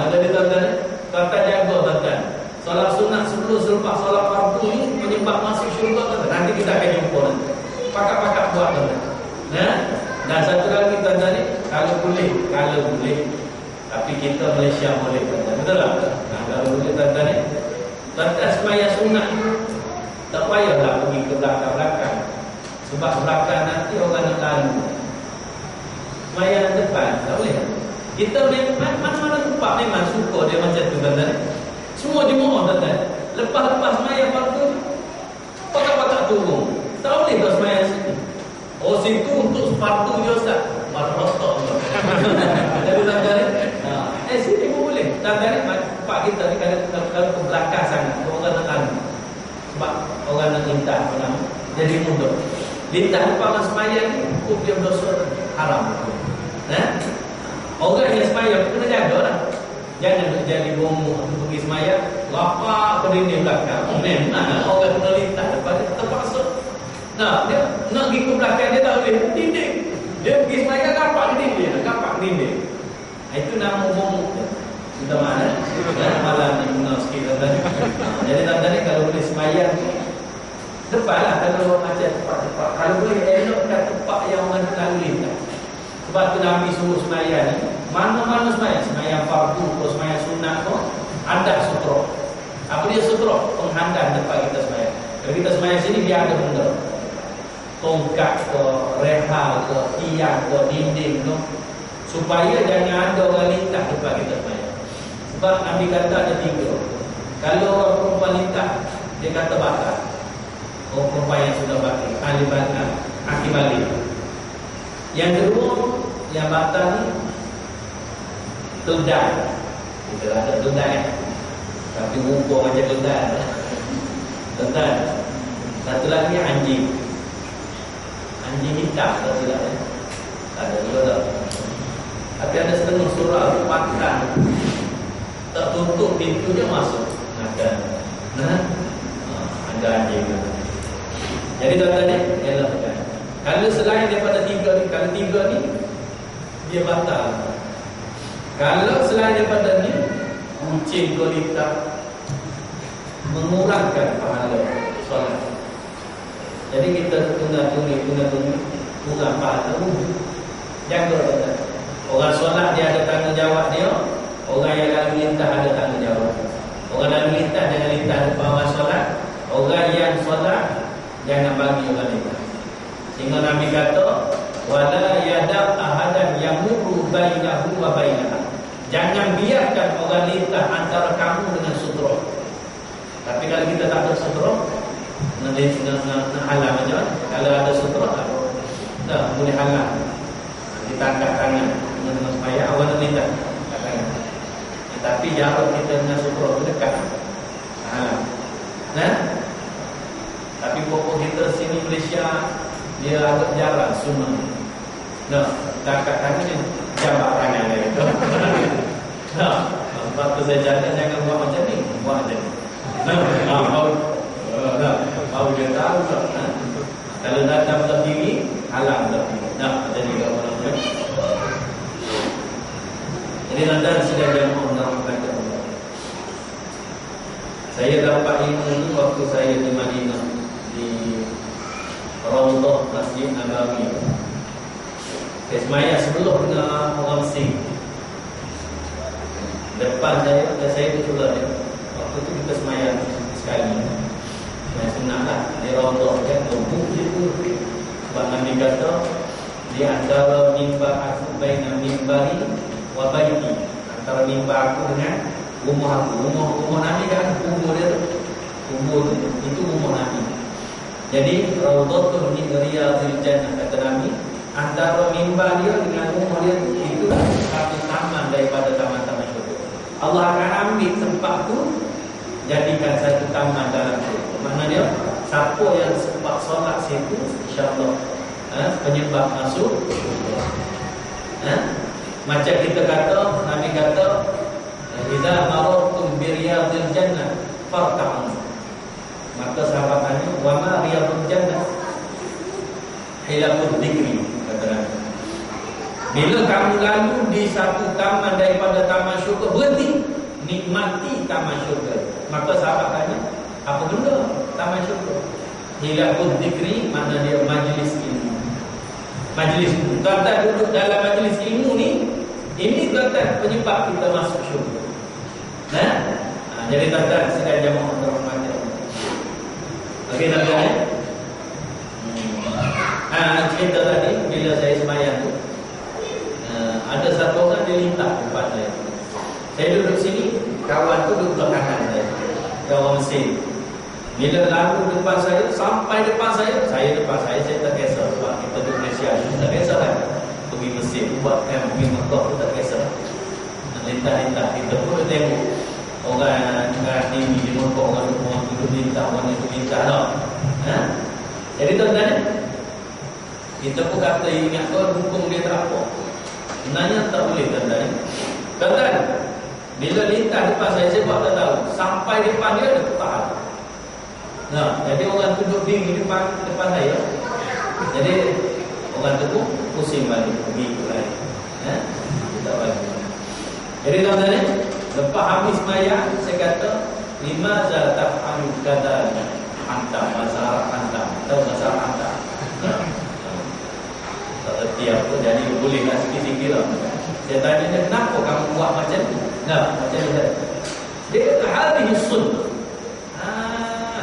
Jadi tuan-tuan, kata jaga tuan-tuan. Solat sunat sebelum selepas solat fardu ni penyebab masuk syurga tuan-tuan. Nanti kita akan jumpa nanti. Pakat-pakat buat tuan-tuan. Dan satu lagi tuan-tuan ni, kalau boleh. Tapi kita Malaysia boleh tuan-tuan. Betul tak? Kalau boleh tuan-tuan ni, tuan-tuan semayang sunat tak payahlah pergi ke belakang-belakang. Sebab belakang nanti orang nak lalu. Semayang depan tak boleh. Kita mana-mana tempat memang suka dia macam tu tuan-tuan. Semua jemaah tuan-tuan. Lepas-lepas semayang fardu, pakat-pakat turun. Tak boleh kau semayang situ. Oh situ untuk fardu je Ustaz. Marrotok. Jadi tuan-tuan, sini pun boleh. Tuan-tuan, pak kita ni kalau ke belakang sangat, orang nak lalu. Sebab orang nak lintas jadi mundur. Lintas depan semayang ni hukum dia berdosa haram. Orang yang semayang kena jaga lah. Jangan jadi bomoh pergi semayang lapak berdiri belakang. Memang orang kena lintas depan dia terpaksa. Dia nak pergi ke belakang dia tak boleh. Dinding. Dia pergi semayang kapak dinding. Kapak dinding. Itu nama bomoh. Sudah mana? Malam ni guna sikit tuan-tuan. Jadi tuan-tuan ni kalau boleh semayang depan lah. Kalau macam tempat-tempat, kalau boleh elokkan tempat yang orang lalu lintas. Sebab tu Nabi suruh semayang ni, mana-mana semayang, semayang fardu atau semayang sunat tu ada sutra. Apa dia sutra? Penghalang tempat kita semayang. Kalau kita semayang sini dia ada benda, tongkat ke, rehal ke, tiang ke, dinding tu, supaya jangan ada orang lintas tempat kita semayang. Sebab Nabi kata ada 3. Kalau orang perempuan lintas, dia kata batal. Orang perempuan yang sudah balik, ahli batal, aki balik. Yang kedua, yang batal ni teldai. Kita ada teldai, tapi muka macam teldai. Teldai. Satu lagi anjing. Anjing hitam tak silap ya. Ada juga tak. Tapi ada setengah surah makan, tak tutup pintu je masuk makan. Ada anjing. Jadi tuan-tuan ni, elokkan. Kalau selain daripada 3 ni, kalau 3 ni dia batal. Kalau selain daripada ni, kucing gulita mengurangkan pahala solat. Jadi kita kena tunggu kurang pahala. Jaga tuan-tuan. Orang solat dia ada tanggungjawab dia, orang yang lalu lintas ada tanggungjawab. Orang lalu lintas jangan lintas depan orang solat. Orang yang solat jangan bagi orang lintas. Sehingga Nabi kata, wala yada ahadan yamurru bainahu wa bainaha. Jangan biarkan orang lintas antara kamu dengan sutra. Tapi kalau kita tak ada sutra, nak halang macam mana? Kalau ada sutra tak boleh halang. Kita angkat tangan dengan supaya awak nak lintas angkat tangan. Tapi jarak kita dengan sutra itu dekat. Halang. Tapi pokok kita sini Malaysia dia agak jarang sunnah. Angkat tangan ni jabat tangan dia itu. Sebab tu saya cakap jangan buat macam ni, buat macam ni. Baru dia tahu tak. Kalau datang belah kiri, halang belah kiri. Macam ni kat orang tu. Jadi tuan-tuan sudah jamaah menerangkan Allah. Saya dapat ilmu itu waktu saya di Madinah, di Raudhah Masjid Nabawi. Saya semayang sebelum dengan orang Mesir. Depan saya, dan saya itu juga dia. Waktu itu kita semayang sekali. Semayang sunat lah. Di Raudhah kan, lembut itu. Sebab Nabi kata, di antara mimbar aku baina mimbari wa baiti. Antara mimbar aku dengan rumah aku. Rumah Nabi kan, kubur dia tu. Kubur itu rumah Nabi. Jadi Raudhatul min riyadil jannah kata Nabi, antara mimbar dia dengan rumah dia itu satu taman daripada taman-taman syurga. Allah akan ambil tempat tu jadikan satu taman dalam syurga. Maknanya siapa yang sempat solat situ insya-Allah penyebab masuk syurga. Macam kita kata, Nabi kata, idza marartum bi riyadil jannah farta'un. Maka sahabat tanya, wa ma riyadul jannah? Hilafud dzikri, kata Nabi. Bila kamu lalu di satu taman daripada taman syurga, berhenti nikmati taman syurga. Maka sahabat tanya, apa benda taman syurga? Hilafud dzikri, makna dia majlis ilmu. Majlis ilmu. Tuan-tuan duduk dalam majlis ilmu ni, ini tuan-tuan penyebab kita masuk syurga. Jadi tuan-tuan sekalian jemaah rahmati Allah. Okey tuan-tuan. Cerita tadi bila saya sembahyang tu, ada satu orang dia lintas depan saya. Saya duduk sini, kawan tu duduk belah kanan saya. Kawan Mesir. Bila lalu depan saya, sampai depan saya depan saya tak kisah. Sebab kita duduk Malaysia, tak kisah kan. Pergi Mesir, buat pergi Mekah tu tak kisah. Lintas-lintas, kita pun tengok orang ni di Mekah, orang duduk lintas, orang duduk lintas tau. Jadi tuan-tuan, kita pun kata ingat kau hukum dia tak apa. Sebenarnya tak boleh tuan-tuan. Tuan-tuan, bila lintas depan saya buat tak tahu. Sampai depan dia tak. Jadi orang duduk di depan saya. Jadi orang tu pun pusing balik, pergi ke lain. Tak balik. Jadi tuan-tuan, lepas habis sembahyang saya kata, limaza taf'alu kadza anta masalah anta. Tahu masalah anta? Tak erti apa, jadi boleh nak sikit-sikit lah. Saya tanya dia, kenapa kamu buat macam tu? Macam ni. Dia kata, hadhihi sunnah.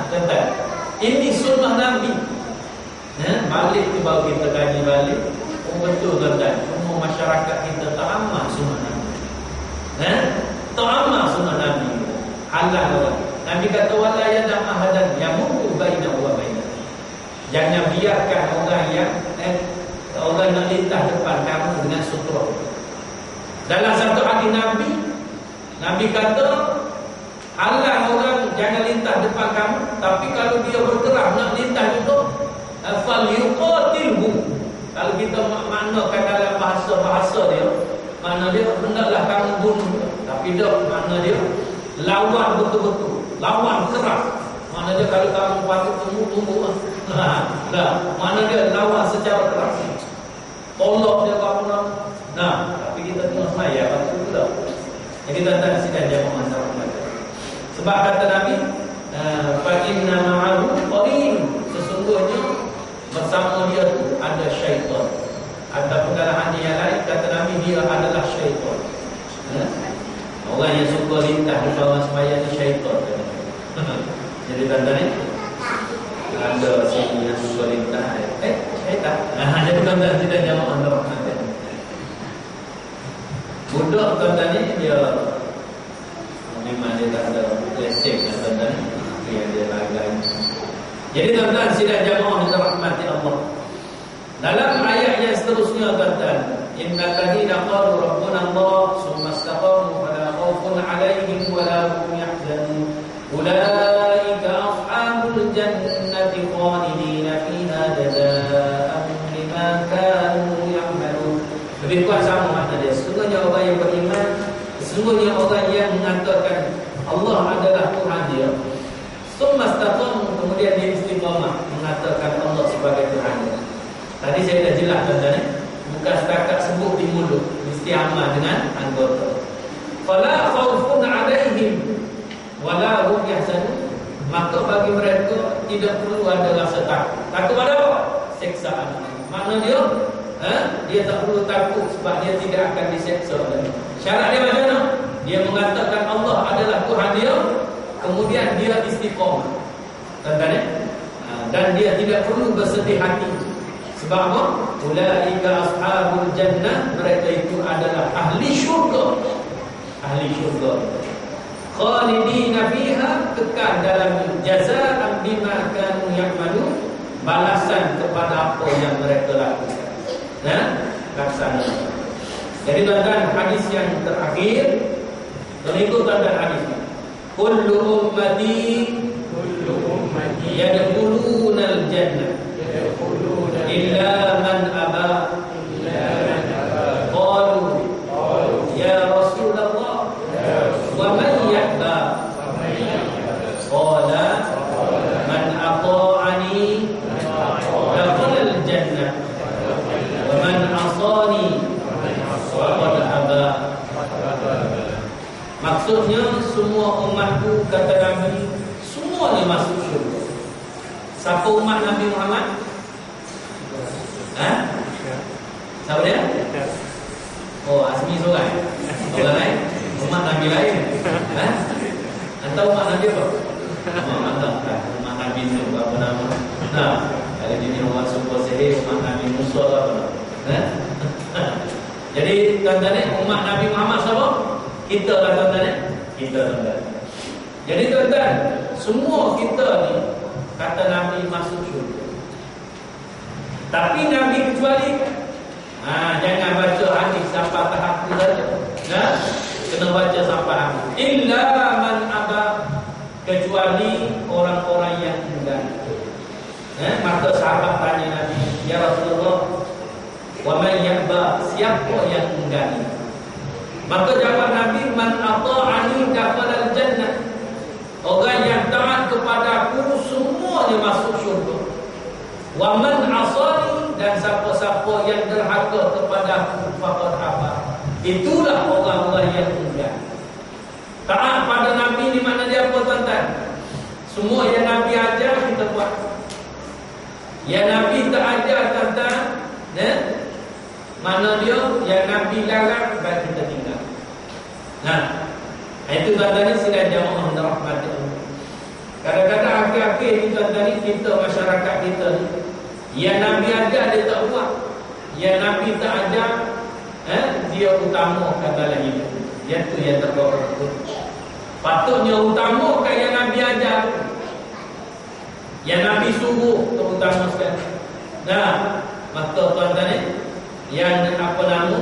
Tuan-tuan, ini sunnah Nabi. Balik tu baru kita kaji balik. Oh betul tuan-tuan, semua masyarakat kita tak amal sunnah Nabi. Tak amal sunnah Nabi. Halal orang. Nabi kata, wala yadam ahadan yamutu bainahu wa bainah. Jangan biarkan orang yang orang nak lintas depan kamu dengan sutra. Dalam satu hadis Nabi kata, halal orang jangan lintas depan kamu, tapi kalau dia bergerak nak lintas juga, falyuqatilhu. Kalau kita maknakan dalam bahasa dia, makna dia hendaklah kamu bunuh. Tapi dia makna dia lawan betul-betul, lawan keras. Makna dia kalau kamu patut tunggu. Makna dia lawan secara keras. Tolak dia kamu nak. Tapi kita tengok semaya patut pula. Jadi tuan-tuan sidang jemaah masyarakat. Sebab kata Nabi, fa inna ma'ahu qarin, sesungguhnya bersama dia tu ada syaitan. Ataupun dalam hadis yang lain kata Nabi, dia adalah syaitan. Orang yang suka lintas di bawah sembahyang ni syaitan. Jadi tuan-tuan ada sini yang suka lintas. Syaitan. Jadi tuan-tuan sidang jemaah masyarakat. Budak tuan-tuan ni dia memang dia tak ada lesek tuan-tuan. Dia lain. Jadi tuan-tuan sidang jemaah yang dirahmati Allah. Dalam ayat yang seterusnya tuan-tuan, innal ladzina qalu rabbuna Allah tsumma istaqamu fala khaufun 'alaihim wala hum yahzanun ulaika ashabul jannati khalidina fiha jazaa'an bima kanu ya'malun. Lebih kuat sama makna dia. Sesungguhnya orang yang beriman, sesungguhnya orang yang mengatakan Allah adalah Tuhan dia, tsumma istaqamu, kemudian dia istiqamah mengatakan Allah sebagai Tuhan dia. Tadi saya dah jelas tuan-tuan, bukan setakat sebut di mulut, mesti amal dengan anggota. Fala khaufun 'alaihim wala hum yahzanun, maka bagi mereka tidak perlu ada rasa takut. Takut pada apa? Siksaan. Makna dia dia tak perlu takut sebab dia tidak akan diseksa. Syarat dia macam mana? Dia mengatakan Allah adalah Tuhan dia, kemudian dia istiqamah. Tuan-tuan, dan dia tidak perlu bersedih hati. Sebab apa? Ulaika ashabul jannah, mereka itu adalah ahli syurga. Ahli syurga. Khalidina fiha, kekal dalam jazaa'an bima kanu ya'malun, balasan kepada apa yang mereka lakukan. Laksana. Jadi tuan-tuan, hadis yang terakhir, berikut tuan-tuan hadisnya. Kullu ummati yadkhulunal jannah illa man aba. Qalu ya Rasulullah wa man ya'ba. aku, kata Nabi, semuanya masuk syurga. Siapa umat Nabi Muhammad? Siapa dia? Oh, Azmi seorang. Orang lain? Umat Nabi lain. Atau umat Nabi apa? Umat Nabi itu apa nama? Nah, kalau ini orang super sihir, umat Nabi Musa apa nama? Jadi tuan-tuan, umat Nabi Muhammad siapa? Kita lah tuan-tuan. Kita tuan-tuan. Jadi tuan-tuan, semua kita ni kata Nabi masuk syurga. Tapi Nabi kecuali jangan baca hadis sampai tahap tu saja. Kena baca sampai habis. Illa man aba, kecuali orang-orang yang enggan. Maka sahabat tanya Nabi, ya Rasulullah, wa man yaba, siapa yang enggan? Maka jawab Nabi, man ata'ani dakhala al-jannah. Orang yang taat kepada aku semuanya masuk syurga. Wa man asani, dan siapa-siapa yang derhaka kepada aku faqad aba. Itulah orang-orang yang enggan. Taat pada Nabi ni mana dia apa tuan-tuan? Semua yang Nabi ajar kita buat. Yang Nabi tak ajar tuan-tuan, mana dia yang Nabi larang baik kita tinggal. Itu tuan-tuan ni sidang jamaah rahmat Allah. Kadang-kadang akhir-akhir ni tuan-tuan ni kita masyarakat kita ni, yang Nabi ajar dia tak buat. Yang Nabi tak ajar, dia utamakan dalam hidup. Yang tu yang terbawa. Patutnya utamakan yang Nabi ajar. Yang Nabi suruh terutama sekali. Maka tuan-tuan ni, yang apa nama,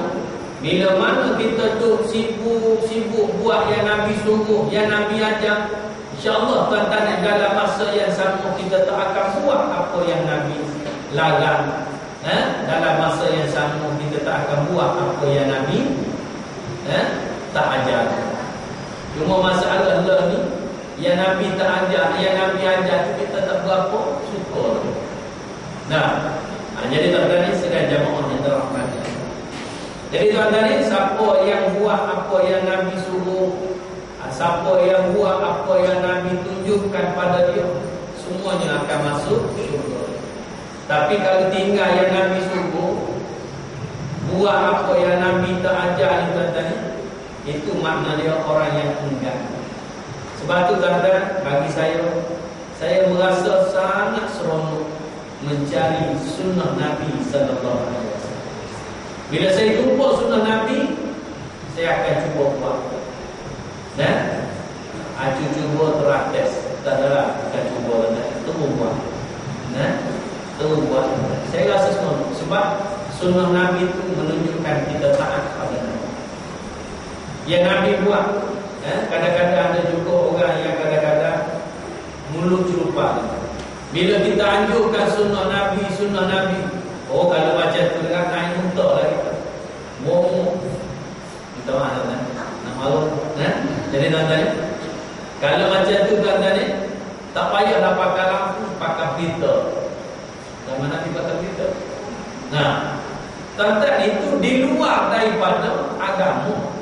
bila mana kita tu sibuk buat yang Nabi suruh, yang Nabi ajar, insya-Allah tuan-tuan dalam masa yang sama kita tak akan buat apa yang Nabi larang. Dalam masa yang sama kita tak akan buat apa yang Nabi tak ajar. Cuma masalah ni, yang Nabi tak ajar, yang Nabi ajar kita tak berapa syukur. Jadi tuan-tuan ni sedang jamaah yang dirahmati. Jadi tuan-tuan ni, siapa yang buat apa yang Nabi suruh, siapa yang buat apa yang Nabi tunjukkan pada dia, semuanya akan masuk syurga. Tapi kalau tinggal yang Nabi suruh, buat apa yang Nabi tak ajar ni tuan-tuan ni, itu makna dia orang yang enggan. Sebab tu tuan-tuan, bagi saya merasa sangat seronok mencari sunnah Nabi sallallahu alaihi wasallam. Bila saya jumpa sunnah Nabi, saya akan cuba buat. Cuba terates. Tak adalah bukan cuba, terus buat. Terus buat. Saya rasa seronok sebab sunnah Nabi itu menunjukkan kita taat pada Nabi. Yang Nabi buat, kadang-kadang ada juga orang yang kadang-kadang mulut celupa. Bila kita anjurkan sunnah Nabi, oh kalau macam tu dengan naik untuk lah kita. Kita mana nak malu, Jadi tuan-tuan, kalau macam tu tuan-tuan ni, tak payahlah pakai lampu, pakai filter. Zaman Nabi pakai filter. Tuan-tuan, itu di luar daripada agama.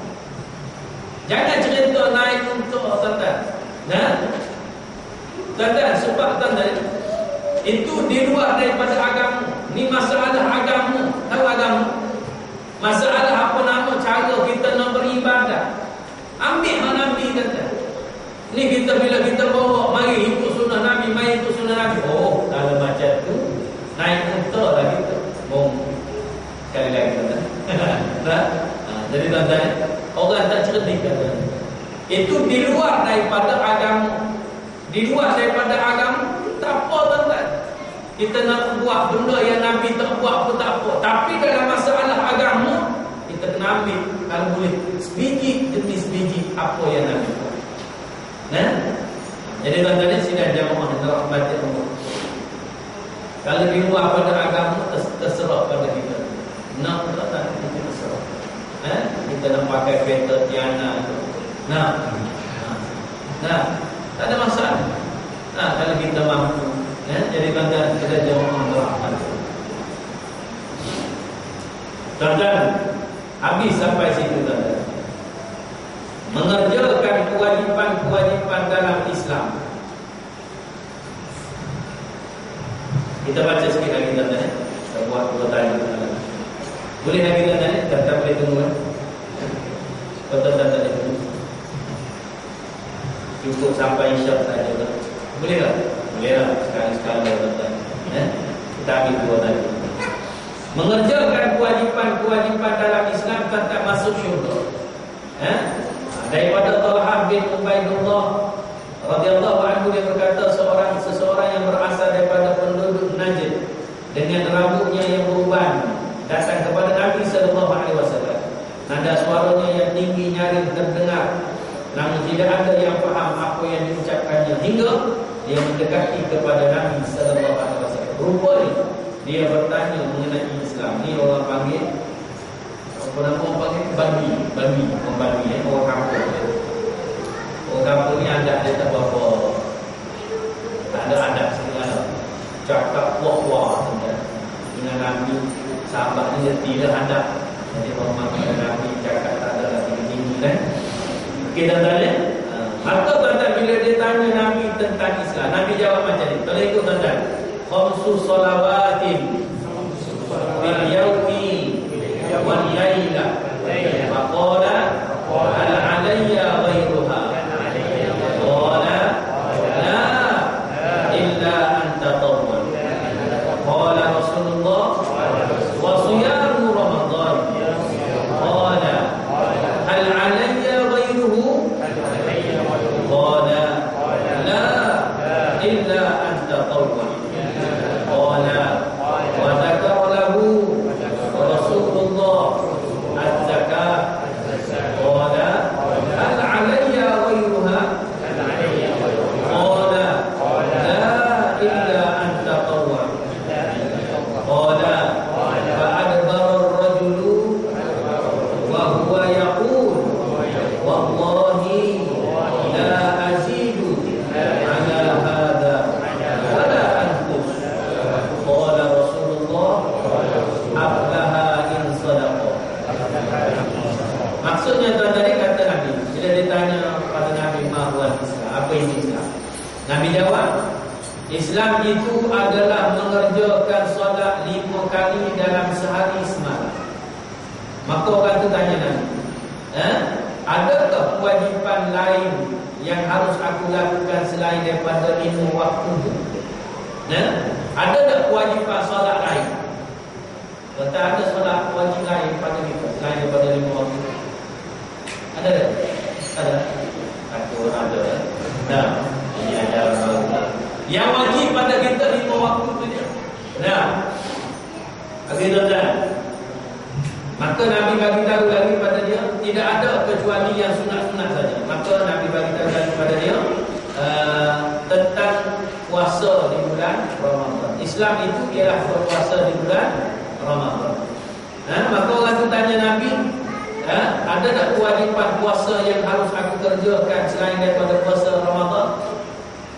Jangan cerita naik untuk tuan-tuan. Tuan-tuan, sebab tuan-tuan, itu di luar daripada agama. Ni masalah agama. Tahu agama? Masalah apa nama cara kita nak beribadah. Ambil hak Nabi kata. Ni kita bila kita bawa, mari ikut sunnah Nabi, mari ikut sunnah Nabi. Oh, kalau macam tu, naik unta lah kita. Sekali lagi kata. Jadi tuan-tuan, orang tak cerdik kata. Itu di luar daripada agama. Di luar daripada agama, tak apa tuan-tuan. Kita nak buat benda yang Nabi tak buat pun tak apa. Tapi dalam masalah agama, kita kena ambil kalau boleh sebiji demi sebiji apa yang Nabi buat. Jadi tuan-tuan, sidang jamaah yang dirahmati Allah. Kalau di luar pada agama, terserah pada kita. Nak tak kita terserah. Kita nak pakai kereta Tiana tu. Tak ada masalah. Kalau kita mampu. Jadi tuan-tuan, kita jamaah dirahmati. Tuan-tuan, habis sampai situ tuan-tuan. Mengerjakan kewajipan-kewajipan dalam Islam. Kita baca sikit lagi tuan-tuan. Kita buat pertanyaan. Boleh lagi tuan-tuan? Kita boleh tunggu. Tuan-tuan tak boleh tunggu. Cukup sampai isyak saja. Boleh tak? Boleh lah. Sekali-sekala tuan-tuan. Kita ambil dua tadi. Mengerjakan kewajipan-kewajipan dalam Islam tak masuk syurga. Daripada Talhah bin Ubaidullah radhiyallahu anhu, dia berkata seseorang yang berasal daripada penduduk Najd dengan rambutnya yang beruban datang kepada Nabi sallallahu alaihi wasallam. Nada suaranya yang tinggi nyaring terdengar, namun tidak ada yang faham apa yang diucapkannya hingga dia mendekati kepada Nabi sallallahu alaihi wasallam. Rupanya dia bertanya mengenai Islam. Ni orang panggil apa nama orang panggil? Babi, orang kampung. Orang kampung ni adat dia tak apa-apa. Tak ada adat segala. Cakap wah-wah dengan Nabi, sahabat ni tidak ada. Jadi orang makan Nabi cakap tak ada lagi begini kan. Okey tuan-tuan. Maka tuan-tuan bila dia tanya Nabi tentang Islam, Nabi jawab macam ni. Kalau ikut tuan-tuan, khamsu salawatin bil yawmi wal layla faqala hal alayya ghayruha qala la illa anta tawwab qala Rasulullah wa siyamu Ramadan qala hal alayya ghayruhu qala la illa anta tawwab qala wa dzakara lahu Rasulullah az-zakah qala hal alayya ghayruha qala la illa anta tawwab qala fa adbara ar-rajulu wa huwa yaqul wallahi la azidu ala hadha wala anqus qala Rasulullah aflaha in sadaqa. Maksudnya tuan-tuan, kata Nabi bila ditanya pada Nabi mahwal Islam, apa ini Islam? Nabi jawab, Islam itu adalah mengerjakan solat 5 kali dalam sehari semalam. Maka orang tu tanya Nabi, adakah kewajipan lain yang harus aku lakukan selain daripada 5 waktu itu? Ada tak kewajipan solat lain? Kata ada solat wajib lain pada kita selain daripada 5 waktu? Ada tak? Ada? Aku ada. Nah, ini ajaran baru. Yang wajib pada kita 5 waktu tu je. Nah, okey tuan-tuan. Maka Nabi bagi tahu lagi pada dia, tidak ada kecuali yang sunat-sunat saja. Maka Nabi bagi tahu lagi pada dia tentang puasa di bulan Ramadan. Islam itu ialah berpuasa di bulan Ramadan. Maka orang tu tanya Nabi, ada tak kewajipan puasa yang harus aku kerjakan selain daripada puasa Ramadan?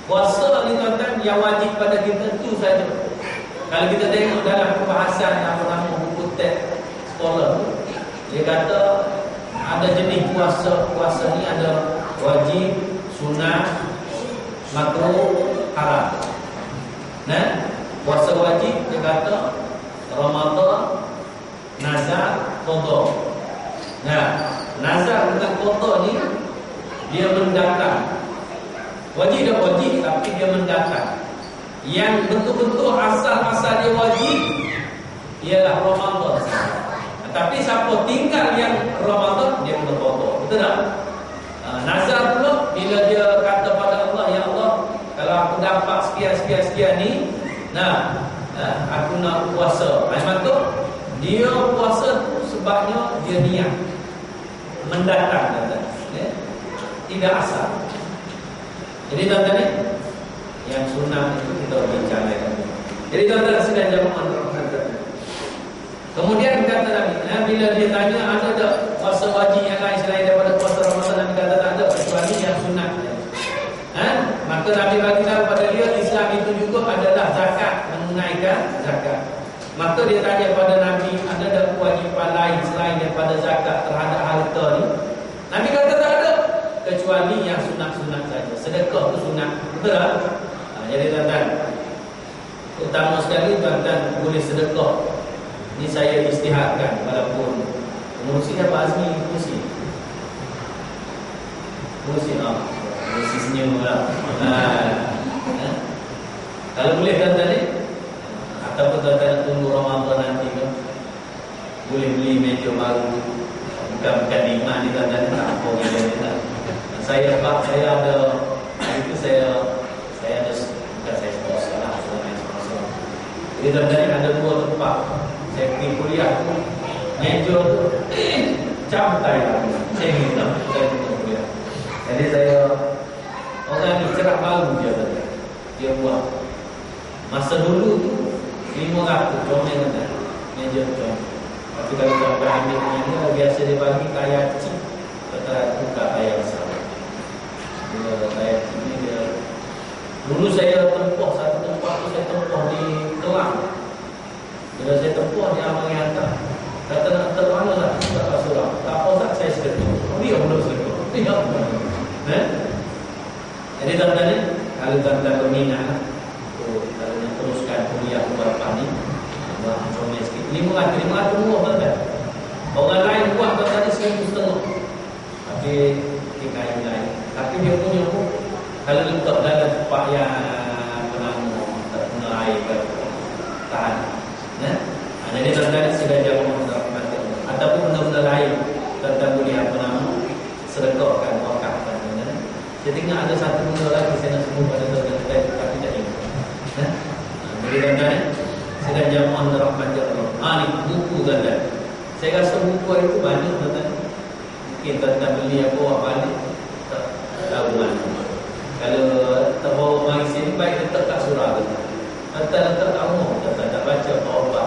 Puasa ni tuan-tuan yang wajib pada kita tu saja. Kalau kita tengok dalam pembahasan apa-apa buku teks sekolah, dia kata ada jenis puasa ni ada wajib, sunat, makruh, haram. Puasa wajib dia kata Ramadan, nazar, qada. Nazar dengan qada ni dia mendatang. Wajib dah wajib tapi dia mendatang. Yang betul-betul asal-asal dia wajib ialah Ramadan. Tapi siapa tinggal yang Ramadan dia kena qada. Betul tak? Nazar pula bila dia kata pada Allah, ya Allah, kalau aku dapat sekian ni, aku nak puasa. Maka dia puasa sebabnya dia niat mendatang, tidak asal. Jadi tuan-tuan, yang sunnah itu kita bincang lagi. Jadi tuan-tuan sedang jamaah terhadap. Kemudian kata Nabi, bila dia tanya ada tak puasa wajib yang lain selain daripada puasa Ramadan, Nabi kata tak ada kecuali yang sunnah. Maka Nabi bagi tahu pada dia Islam itu juga adalah zakat, menunaikan zakat. Maka dia tanya pada Nabi, ada tak kewajipan lain selain daripada zakat terhadap harta ni? Nabi kata tak ada kecuali yang sunat-sunat saja. Sedekah itu sunat, betul tak? Jadi tuan-tuan, utama sekali tuan-tuan boleh sedekah. Ini saya istiharkan walaupun mengurusi apa Azmi mengurusi senyum lah. Kalau boleh tuan-tuan ni, ataupun tuan-tuan tunggu Ramadan nanti kan, boleh beli meja baru, bukan nikmat ni tuan-tuan, tak apa meja ni tak. Saya ada hari itu saya ada bukan saya sponsor lah, saya sponsor. Jadi tuan-tuan ada 2 tempat. Saya pergi kuliah tu, meja tu camtai lah. Saya minta kuliah. Jadi saya orang ni cerak baru dia buat. Masa dulu tu 500 comel kan, meja comel. Tapi kalau tuan-tuan ambil ni biasa dia bagi kaya kecil, kata buka kaya besar. Dia kaya kecil ni dia. Dulu saya tempoh satu tempat tu, saya tempoh di Kelang. Bila saya tempoh dia ambil hantar. Kata nak hantar mana lah? Tak apa surah. Tak apa tak saya sedekah. Dia belum sedekah. Dia jadi tuan-tuan ni, kalau tuan-tuan berminat kalau nak teruskan kuliah beberapa ni, buat comel sikit. 500 murah tuan-tuan. Orang lain buat tuan-tuan ni 1,500. Tapi kita lain. Tapi dia punya pun kalau letak dalam tempat yang tak kena air ke, tahan. Jadi tuan-tuan sudah jauh rahmat Allah. Ataupun benda-benda lain tuan-tuan boleh sedekahkan, wakafkan. Saya tengok ada satu benda lagi saya nak sebut pada tuan-tuan tapi tak ingat. Jadi tuan-tuan sedang jamaah rahmat Allah. Ni buku tuan-tuan. Saya rasa buku itu banyak tuan-tuan. Mungkin tuan-tuan beli apa balik tak tahu mana. Kalau tak bawa mari sini baik letak kat surau tu. Letak kat rumah tuan-tuan tak baca apa-apa.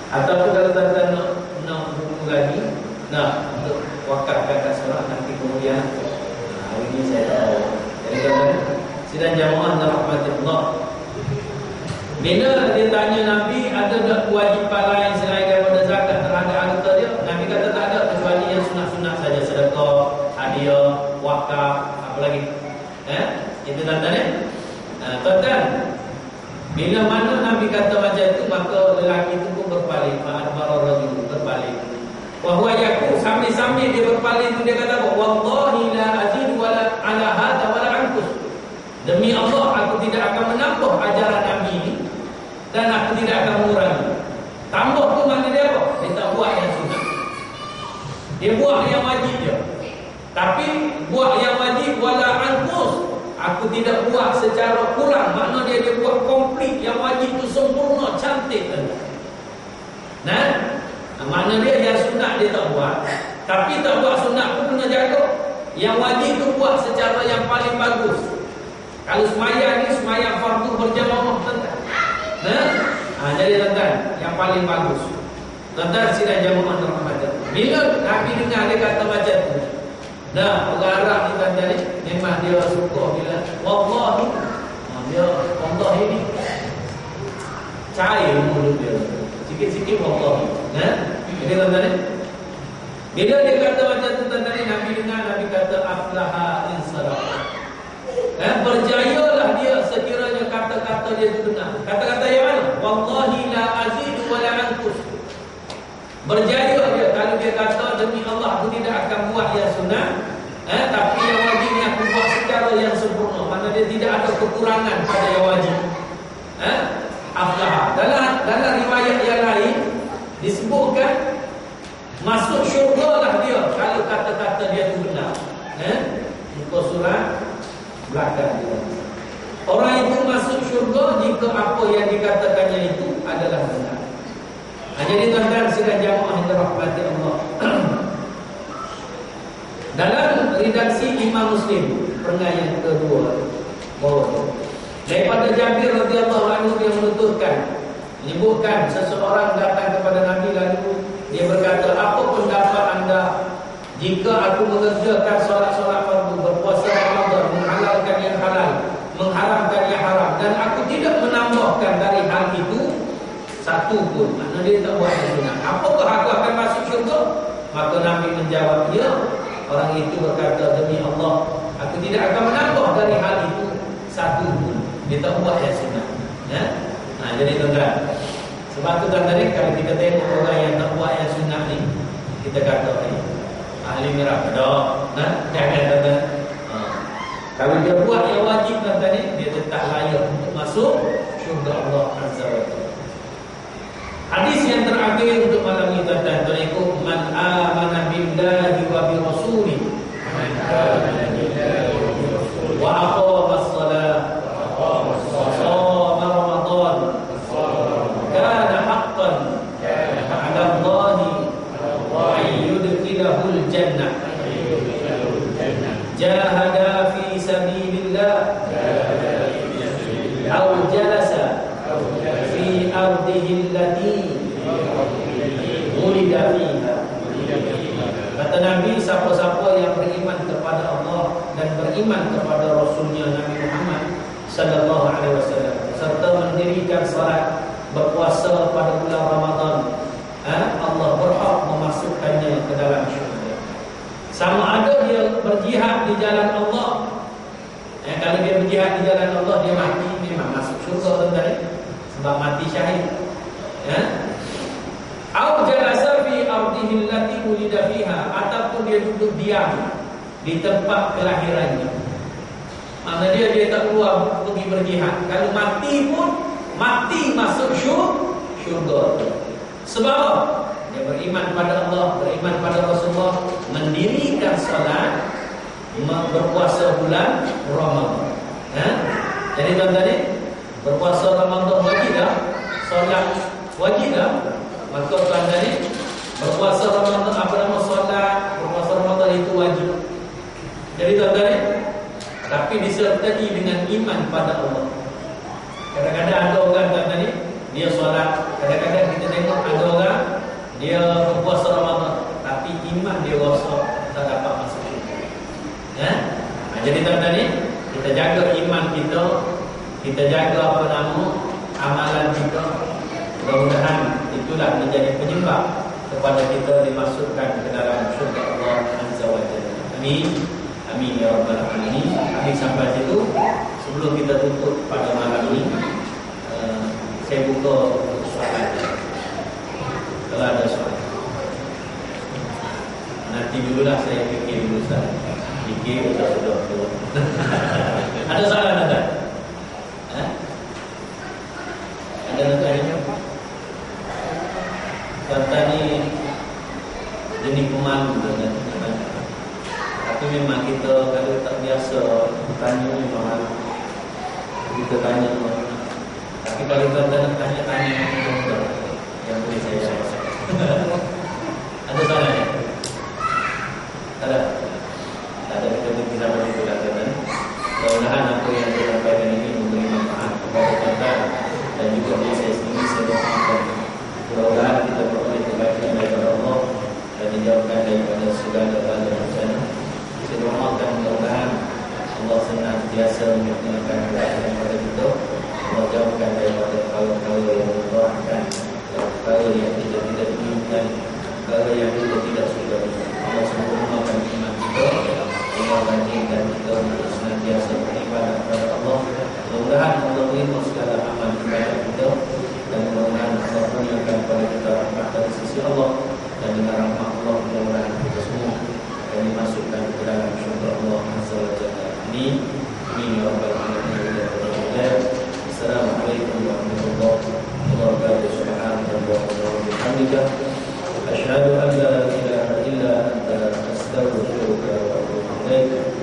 Ataupun kalau tuan-tuan nak buku lagi, untuk wakafkan kat surau nanti kemudian hari ini saya tahu. Jadi tuan-tuan sidang jamaah dan rahmatullah. Bila dia tanya Nabi ada tak kewajipan lain selain daripada zakat terhadap harta dia, Nabi kata tak ada kecuali yang sunat-sunat saja, sedekah, hadiah, wakaf, apa lagi? Itu tuan-tuan tuan-tuan, bila mana Nabi kata macam itu, maka lelaki itu pun berpaling. Ma'adbara rajul, berbalik. Wahwa yaku, sambil-sambil dia berpaling itu dia kata, wallahi la azidu wala ala hadha wala ankus. Demi Allah aku tidak akan menambah ajaran Nabi ini dan aku tidak akan mengurangi. Tambah tu makna dia apa? Dia tak buat yang sunat. Dia buat yang wajib je. Tapi buat yang wajib wala ankus, aku tidak buat secara kurang. Makna dia buat komplit. Yang wajib itu sempurna, cantik. Makna dia yang sunat dia tak buat. Tapi tak buat sunat pun kena jaga. Yang wajib itu buat secara yang paling bagus. Kalau semayang ni, semayang fardu berjamaah tuan-tuan. Jadi tuan-tuan, yang paling bagus. Tuan-tuan sidang jamaah rahmatullah. Bila Nabi dengar dia kata macam tu, orang Arab ni tuan-tuan ni memang dia suka bila wallahi, dia wallahi ni cair mulut dia. Sikit-sikit wallahi. Jadi tuan-tuan ni bila dia kata macam tu tuan-tuan ni, Nabi dengar, Nabi kata aflaha in sadaqa. Berjayalah dia sekiranya kata-kata dia itu benar. Kata-kata yang mana? Wallahi la azidu wa la anqus. Berjaya dia kalau dia kata demi Allah aku tidak akan buat yang sunat, tapi yang wajib ni aku buat secara yang sempurna. Maksudnya dia tidak ada kekurangan pada yang wajib. Aflah. Dalam riwayat yang lain disebutkan masuk syurga lah dia kalau kata-kata dia itu benar. Muka surat belakang dia. Orang itu masuk syurga jika apa yang dikatakannya itu adalah benar. Jadi tuan-tuan sidang jamaah yang dirahmati Allah. Dalam redaksi Imam Muslim peringkat yang kedua bawah daripada Jabir radhiyallahu anhu dia menyebutkan seseorang datang kepada Nabi lalu dia berkata, apa pendapat anda jika aku mengerjakan solat-solat fardu, berpuasa Ramadan, menghalalkan yang halal, mengharamkan yang haram, dan aku tidak menambahkan dari hal itu satu pun. Maknanya dia tak buat yang sunat. apakah aku akan masuk syurga? Maka Nabi menjawab, ya. Orang itu berkata, demi Allah, aku tidak akan menambah dari hal itu satu pun. Dia tak buat yang sunnah. Ya? Jadi tuan-tuan, sebab tu tuan-tuan, kalau kita tengok orang yang tak buat yang sunnah ni, kita kata ahli neraka dah. Jangan tuan-tuan. Kalau dia buat yang wajib tuan-tuan, dia tetap layak untuk masuk syurga Allah Azza wa Jalla. Hadis yang terakhir untuk malam ini tuan-tuan, ikut man amana billahi wa bi rasulih wa aqama as-salah wa shama ramadan kana haqqan 'ala Allah an yudkhilahu al-jannah jahada fi sabilillah aw jalasa fi ardihi allati wulida fiha. Kata Nabi, siapa-siapa yang beriman kepada Allah dan beriman kepada Rasulnya Nabi Muhammad sallallahu alaihi wasallam serta mendirikan salat, berpuasa pada bulan Ramadan, Allah berhak memasukkannya ke dalam syurga. Sama ada dia berjihad di jalan Allah. Kalau dia berjihad di jalan Allah, dia mati, memang masuk syurga tuan-tuan, sebab mati syahid. Au jalasa fi ardihi allati wulida fiha, ataupun dia duduk diam di tempat kelahirannya. Maksudnya dia tak keluar pergi berjihad. Kalau mati pun mati masuk syurga. Sebab dia beriman pada Allah, beriman pada Rasulullah, mendirikan salat, berpuasa bulan Ramadan. Jadi tuan-tuan, berpuasa Ramadan wajib dah, solat wajib dah. Maka tuan-tuan, berpuasa Ramadan, apa nama solat, berpuasa Ramadan itu wajib. Jadi tuan-tuan, tapi disertai dengan iman pada Allah. Kadang-kadang ada orang tuan-tuan, dia solat, kadang-kadang kita tengok ada orang dia berpuasa Ramadan, tapi iman dia rasa tak dapat masuk syurga. Jadi tuan-tuan, kita jaga iman kita, kita jaga apa nama amalan kita. Mudah-mudahan itulah menjadi penyebab kepada kita dimasukkan ke dalam syurga Allah Azza wa Jalla. Amin. Amin ya rabbal alamin. Kami sampai situ. Sebelum kita tutup pada malam ini, saya buka soalan. Kalau ada soalan, nanti dululah saya fikir dulu Ustaz. Fikir sudah. Ada soalan ada? Ada soalan? Tuan-tuan ni jenis pemalu dan tapi memang kita kalau tak biasa tanya memang malu. Kita tanya, tapi kalau tuan-tuan nak tanya yang boleh saya jawab. Ada soalan ya? Tak ada? Tak ada, kita berhenti sampai situ dah tuan-tuan. Mudah-mudahan apa yang saya sampaikan ini memberi manfaat kepada tuan-tuan dan juga diri saya sendiri. Saya doakan mudah-mudahan kita beroleh kebaikan daripada Allah dan dijauhkan daripada segala bala bencana. Saya doakan mudah-mudahan Allah senantiasa menyertakan kebaikan daripada kita. Allah jauhkan daripada perkara-perkara yang membuatkan, perkara yang kita tidak inginkan, perkara yang kita tidak suka. Allah sempurnakan iman kita. Allah bandingkan kita untuk senantiasa beribadah kepada Allah. Mudah-mudahan Allah menerima segala amal ibadah kita. Dan mudah-mudahan Allah kurniakan kepada kita rahmat dari sisi Allah. Dan dengan rahmat Allah mudah-mudahan kita semua akan dimasukkan ke dalam syurga Allah Azza wa Jalla. Amin. Amin ya rabbal alamin. Assalamualaikum warahmatullahi wabarakatuh. Subhanallahi wa bihamdihi, asyhadu an la ilaha illa anta, astaghfiruka wa atubu ilaik.